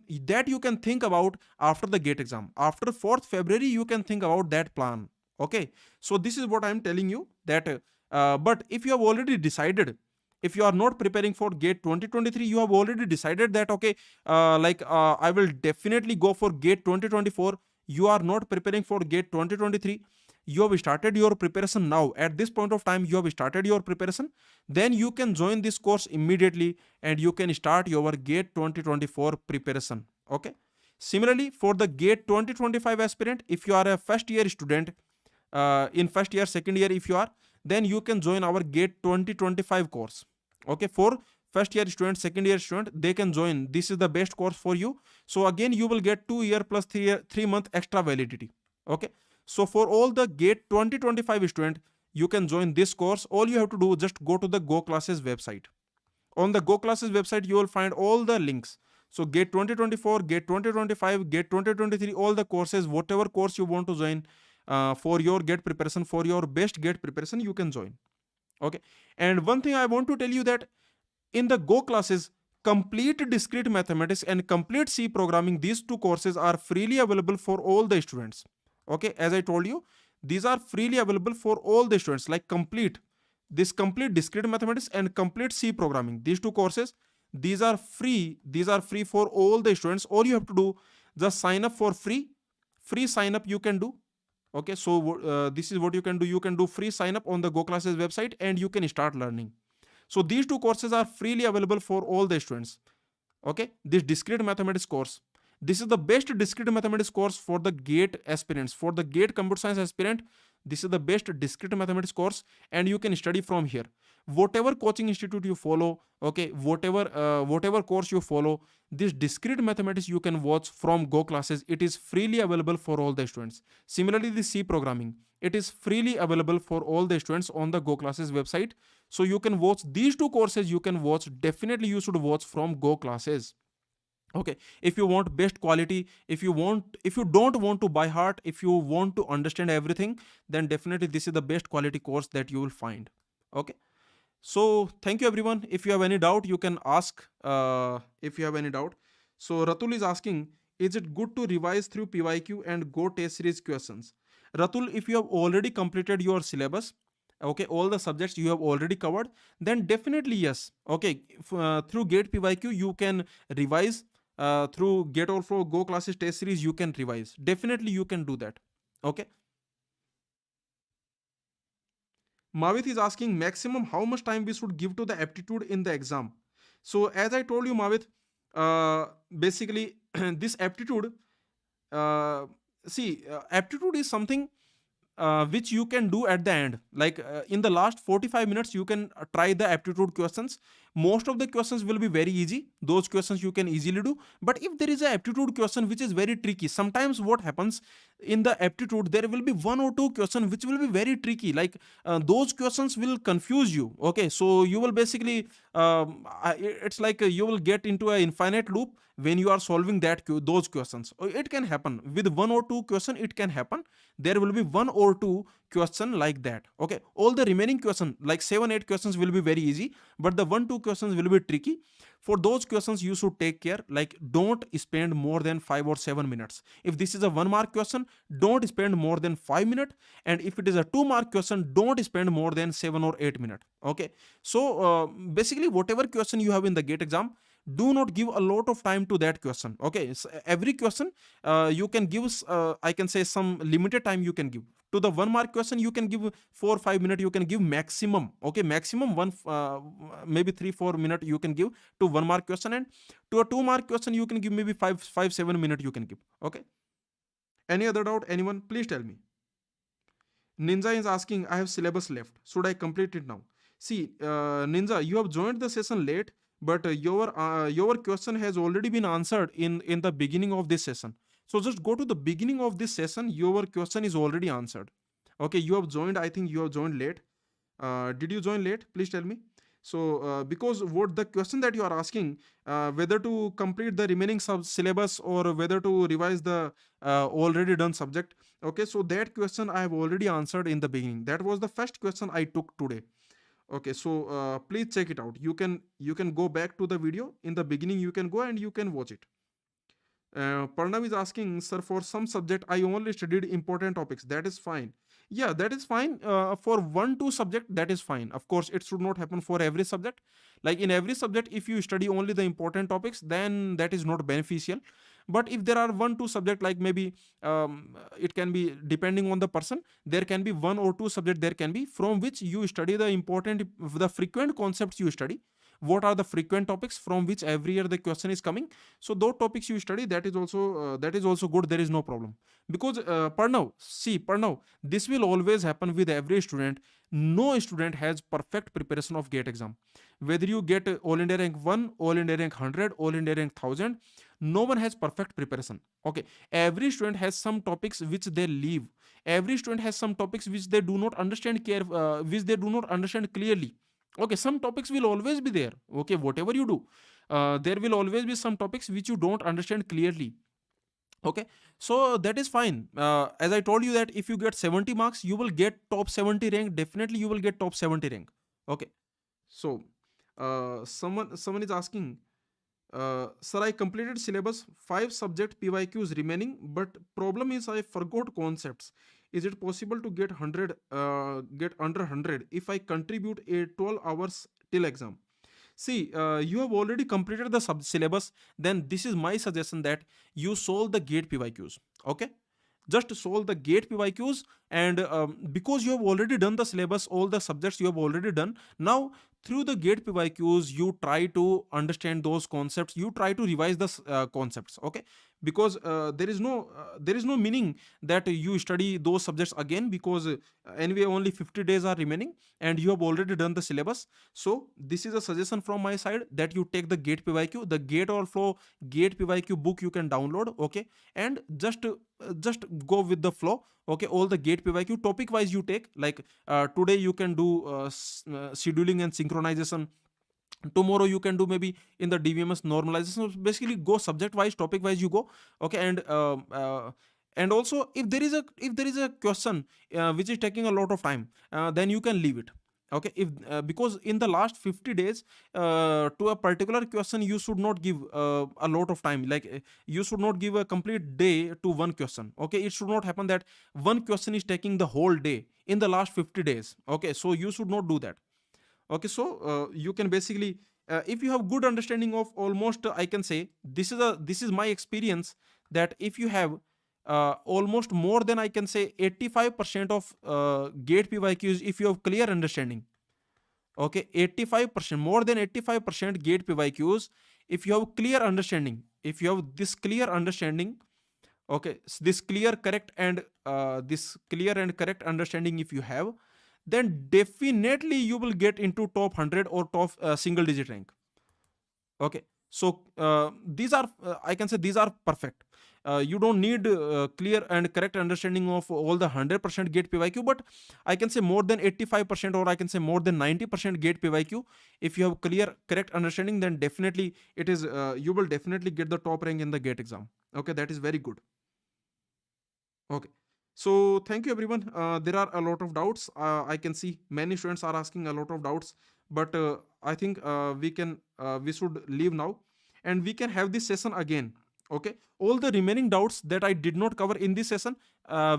think about after the GATE exam, after 4th February, you can think about that plan. Okay, so this is what I am telling you, that but if you have already decided, if you are not preparing for GATE 2023, you have already decided that okay, I will definitely go for GATE 2024. You are not preparing for GATE 2023. You have started your preparation now. At this point of time, you have started your preparation. Then you can join this course immediately and you can start your GATE 2024 preparation. Okay. Similarly, for the GATE 2025 aspirant, if you are a first year student, in first year, second year, if you are, then you can join our GATE 2025 course. Okay, for first year student, second year student, they can join. This is the best course for you. So again, you will get 2 year plus 3 month extra validity. Okay, so for all the GATE 2025 student, you can join this course. All you have to do, just go to the Go Classes website. On the Go Classes website, you will find all the links. So GATE 2024, GATE 2025, GATE 2023, all the courses, whatever course you want to join for your GATE preparation, for your best GATE preparation, you can join. Okay. And one thing I want to tell you that in the Go Classes, complete discrete mathematics and complete C programming, these two courses are freely available for all the students. Okay. As I told you, these are freely available for all the students, like complete discrete mathematics and complete C programming. These two courses, these are free. These are free for all the students. All you have to do, just sign up for free. Free sign up you can do. Okay, so this is what you can do. You can do free sign up on the Go Classes website and you can start learning. So these two courses are freely available for all the students. Okay, this discrete mathematics course, this is the best discrete mathematics course for the GATE aspirants. For the GATE computer science aspirant, this is the best discrete mathematics course, and you can study from here. Whatever coaching institute you follow, okay, whatever course you follow, this discrete mathematics you can watch from Go Classes. It is freely available for all the students. Similarly, the C programming, it is freely available for all the students on the Go Classes website. So you can watch these two courses. You can watch. Definitely, you should watch from Go Classes. Okay, if you want best quality, if you don't want to buy heart, if you want to understand everything, then definitely this is the best quality course that you will find. Okay, so thank you everyone. If you have any doubt, you can ask. If you have any doubt, so Ratul is asking, is it good to revise through PYQ and go test series questions? Ratul, if you have already completed your syllabus, okay, all the subjects you have already covered, then definitely yes. Okay, through GATE PYQ you can revise. Through GATEOverflow Go Classes test series you can revise. Definitely you can do that. Okay. Mavit is asking, maximum how much time we should give to the aptitude in the exam. So as I told you, Mavit, basically this aptitude, aptitude is something which you can do at the end. Like in the last 45 minutes, you can try the aptitude questions. Most of the questions will be very easy. Those questions you can easily do. But if there is an aptitude question which is very tricky, sometimes what happens in the aptitude, there will be one or two questions which will be very tricky. Like those questions will confuse you. Okay, so you will basically, it's like you will get into an infinite loop when you are solving those questions. It can happen with one or two question. It can happen. There will be one or two question like that. Okay, all the remaining question, like 7-8 questions, will be very easy, but the 1-2 questions will be tricky. For those questions you should take care, like don't spend more than 5 or 7 minutes. If this is a 1 mark question, don't spend more than 5 minutes, and if it is a 2 mark question, don't spend more than 7 or 8 minutes. Okay, so basically whatever question you have in the GATE exam, do not give a lot of time to that question. Okay, so every question you can give, I can say, some limited time you can give. To the 1 mark question you can give 4 or 5 minutes, you can give maximum. Okay, maximum one, maybe 3-4 minutes you can give to 1 mark question, and to a 2 mark question you can give maybe 5-7 minutes you can give. Okay, any other doubt, anyone? Please tell me. Ninja is asking, I have syllabus left, should I complete it now? See, Ninja, you have joined the session late, but your question has already been answered in the beginning of this session. So just go to the beginning of this session. Your question is already answered. Okay, you have joined, I think you have joined late. Did you join late? Please tell me. So because what the question that you are asking, whether to complete the remaining syllabus or whether to revise the already done subject. Okay, so that question I have already answered in the beginning. That was the first question I took today. Okay, so please check it out. You can go back to the video. In the beginning you can go and you can watch it. Parnav is asking, sir, for some subject I only studied important topics. That is fine. Yeah, that is fine. For one two subject, that is fine. Of course, it should not happen for every subject. Like in every subject, if you study only the important topics, then that is not beneficial. But if there are one two subject, like maybe it can be depending on the person, there can be one or two subject there can be from which you study the important, the frequent concepts you study. What are the frequent topics from which every year the question is coming? So those topics you study, that is also good. There is no problem, because per now, this will always happen with every student. No student has perfect preparation of GATE exam. Whether you get all India rank 1, all India rank 100, all India rank 1000, no one has perfect preparation. Okay, every student has some topics which they leave. Every student has some topics which they do not understand which they do not understand clearly. Okay, some topics will always be there. Okay, whatever you do, there will always be some topics which you don't understand clearly. Okay, so that is fine. As I told you that if you get 70 marks, you will get top 70 rank. Definitely you will get top 70 rank. Okay, so someone is asking, sir, I completed syllabus, 5 subject PYQs remaining, but problem is I forgot concepts. Is it possible to get 100, get under 100 if I contribute a 12 hours till exam? See, you have already completed the sub syllabus. Then this is my suggestion that you solve the gate PYQs. Okay, just solve the gate PYQs, and because you have already done the syllabus, all the subjects you have already done. Now through the gate PYQs, you try to understand those concepts. You try to revise the concepts. Okay, because there is no meaning that you study those subjects again, because anyway only 50 days are remaining and you have already done the syllabus. So this is a suggestion from my side that you take the gate PYQ, the GATEOverflow gate PYQ book you can download. Okay, and just go with the flow. Okay, all the gate PYQ topic wise you take, like today you can do scheduling and synchronization. Tomorrow you can do maybe in the DVMS normalization. So basically go subject wise, topic wise you go. Okay, and also if there is a question which is taking a lot of time, then you can leave it. Okay, if because in the last 50 days, to a particular question you should not give a lot of time. Like you should not give a complete day to one question. Okay, it should not happen that one question is taking the whole day in the last 50 days. Okay, so you should not do that. Okay, so you can basically, if you have good understanding of almost, I can say this is my experience, that if you have almost more than, I can say, 85% of gate PYQs, if you have clear understanding. Okay, 85%, more than 85% gate PYQs, if you have clear understanding, if you have this clear understanding. Okay, this clear correct and this clear and correct understanding if you have, then definitely you will get into top 100 or top single digit rank. Okay, so these are, I can say, these are perfect. You don't need clear and correct understanding of all the 100% gate PYQ, but I can say more than 85%, or I can say more than 90% gate PYQ. If you have clear correct understanding, then definitely it is you will definitely get the top rank in the gate exam. Okay, that is very good. Okay. So thank you everyone. There are a lot of doubts. I can see many students are asking a lot of doubts, but I think we should leave now, and we can have this session again. Okay. All the remaining doubts that I did not cover in this session,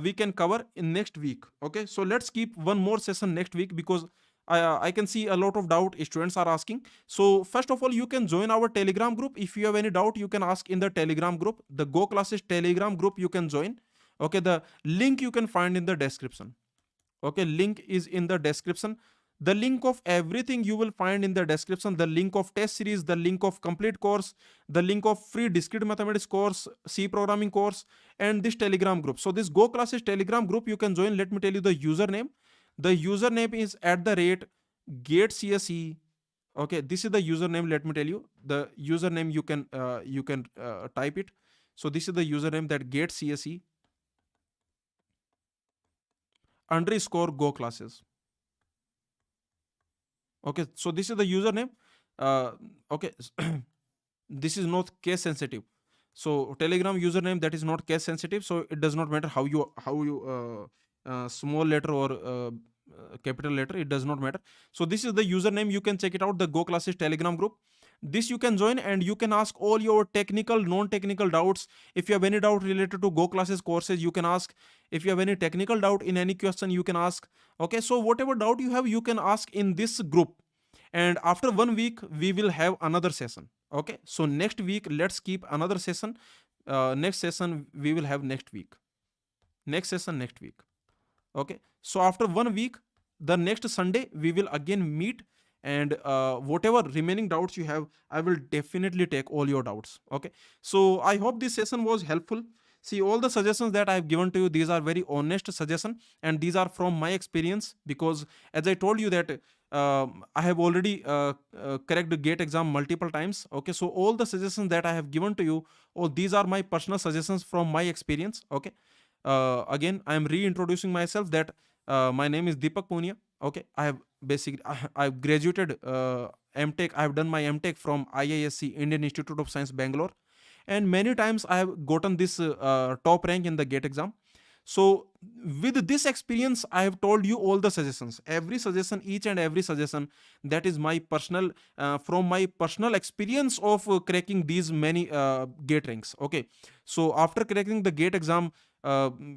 we can cover in next week. Okay. So let's keep one more session next week, because I can see a lot of doubt students are asking. So first of all, you can join our Telegram group. If you have any doubt, you can ask in the Telegram group, the Go Classes Telegram group. You can join. Okay, the link you can find in the description. Okay, link is in the description. The link of everything you will find in the description. The link of test series, the link of complete course, the link of free discrete mathematics course, C programming course, and this Telegram group. So this Go Classes Telegram group you can join. Let me tell you the username. The username is @GateCSE. Okay, this is the username. Let me tell you the username. You can type it. So this is the username, that GateCSE underscore Go Classes. Okay, so this is the username. Okay, this is not case sensitive. So Telegram username, that is not case sensitive. So it does not matter how you small letter or capital letter. It does not matter. So this is the username. You can check it out. The Go Classes Telegram group. This you can join and you can ask all your technical, non-technical doubts. If you have any doubt related to Go Classes courses, you can ask. If you have any technical doubt in any question, you can ask. Okay, so whatever doubt you have, you can ask in this group. And after 1 week, we will have another session. Okay, so next week, let's keep another session. Next session we will have next week. Next session next week. Okay, so after 1 week, the next Sunday we will again meet, and whatever remaining doubts you have, I will definitely take all your doubts. Okay, so I hope this session was helpful. See, all the suggestions that I have given to you, these are very honest suggestions, and these are from my experience, because as I told you that I have already cracked the GATE exam multiple times. Okay, so all the suggestions that I have given to you, all these are my personal suggestions from my experience. Okay, again, I am reintroducing myself, that my name is Deepak Poonia. Okay, I have basically I've graduated MTech. I have done my MTech from IISc, Indian Institute of Science, Bangalore, and many times I have gotten this top rank in the GATE exam. So with this experience, I have told you all the suggestions, every suggestion, each and every suggestion, that is my personal from my personal experience of cracking these many GATE ranks. Okay, so after cracking the GATE exam,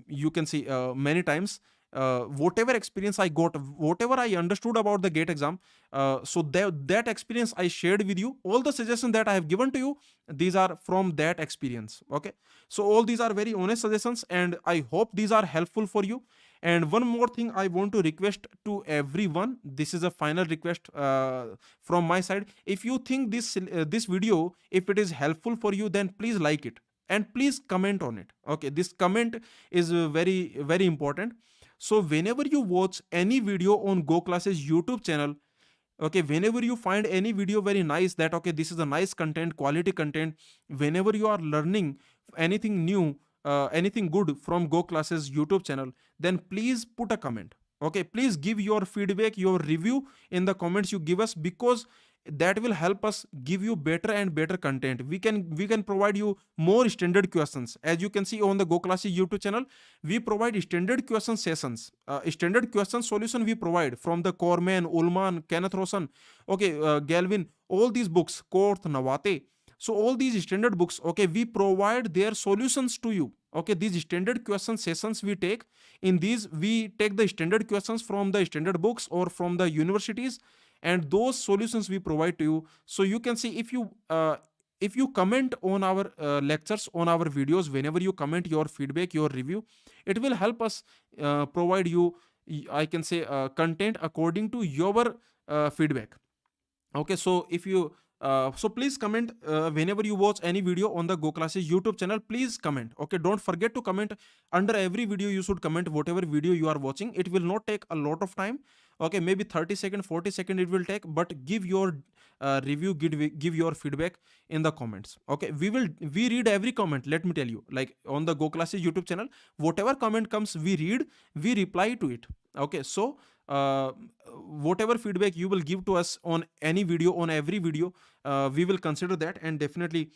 you can see many times, whatever experience I got, whatever I understood about the GATE exam, so that experience I shared with you. All the suggestions that I have given to you, these are from that experience. Okay, so all these are very honest suggestions, and I hope these are helpful for you. And one more thing I want to request to everyone, this is a final request from my side. If you think this video, if it is helpful for you, then please like it and please comment on it. Okay, this comment is very, very important. So whenever you watch any video on Go Classes YouTube channel, okay, whenever you find any video very nice, that okay, this is a nice content, quality content, whenever you are learning anything new, anything good from Go Classes YouTube channel, then please put a comment. Okay, please give your feedback, your review in the comments you give us, because that will help us give you better and better content. We can provide you more standard questions. As you can see on the Go Classes YouTube channel, we provide standard question sessions, standard question solution we provide from the Corman, Ullman, Kenneth Rosen, okay, Galvin, all these books, Korth, Nawate. So all these standard books, okay, we provide their solutions to you. Okay, these standard question sessions we take, in these we take the standard questions from the standard books or from the universities, and those solutions we provide to you. So you can see, if you comment on our lectures, on our videos, whenever you comment your feedback, your review, it will help us provide you, I can say, content according to your feedback. Okay, so if you so please comment whenever you watch any video on the Go Classes YouTube channel, please comment. Okay, don't forget to comment. Under every video you should comment whatever video you are watching. It will not take a lot of time. Okay, maybe 30 seconds, 40 seconds it will take, but give your review, give your feedback in the comments. Okay, we read every comment. Let me tell you, like on the Go Classes YouTube channel, whatever comment comes, we read, we reply to it. Okay, so whatever feedback you will give to us on any video, on every video, we will consider that, and definitely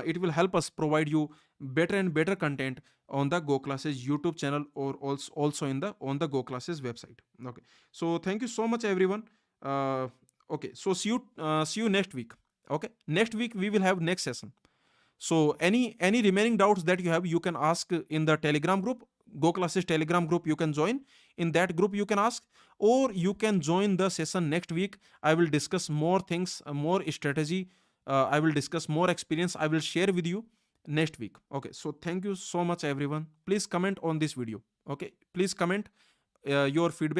it will help us provide you better and better content on the Go Classes YouTube channel, or also on the Go Classes website. Okay, so thank you so much everyone. Okay, so see you next week. Okay, next week we will have next session. So any remaining doubts that you have, you can ask in the Telegram group, Go Classes Telegram group. You can join. In that group you can ask, or you can join the session next week. I will discuss more things, more strategy. I will discuss more experience. I will share with you next week. Okay, so thank you so much everyone. Please comment on this video. Okay, please comment your feedback.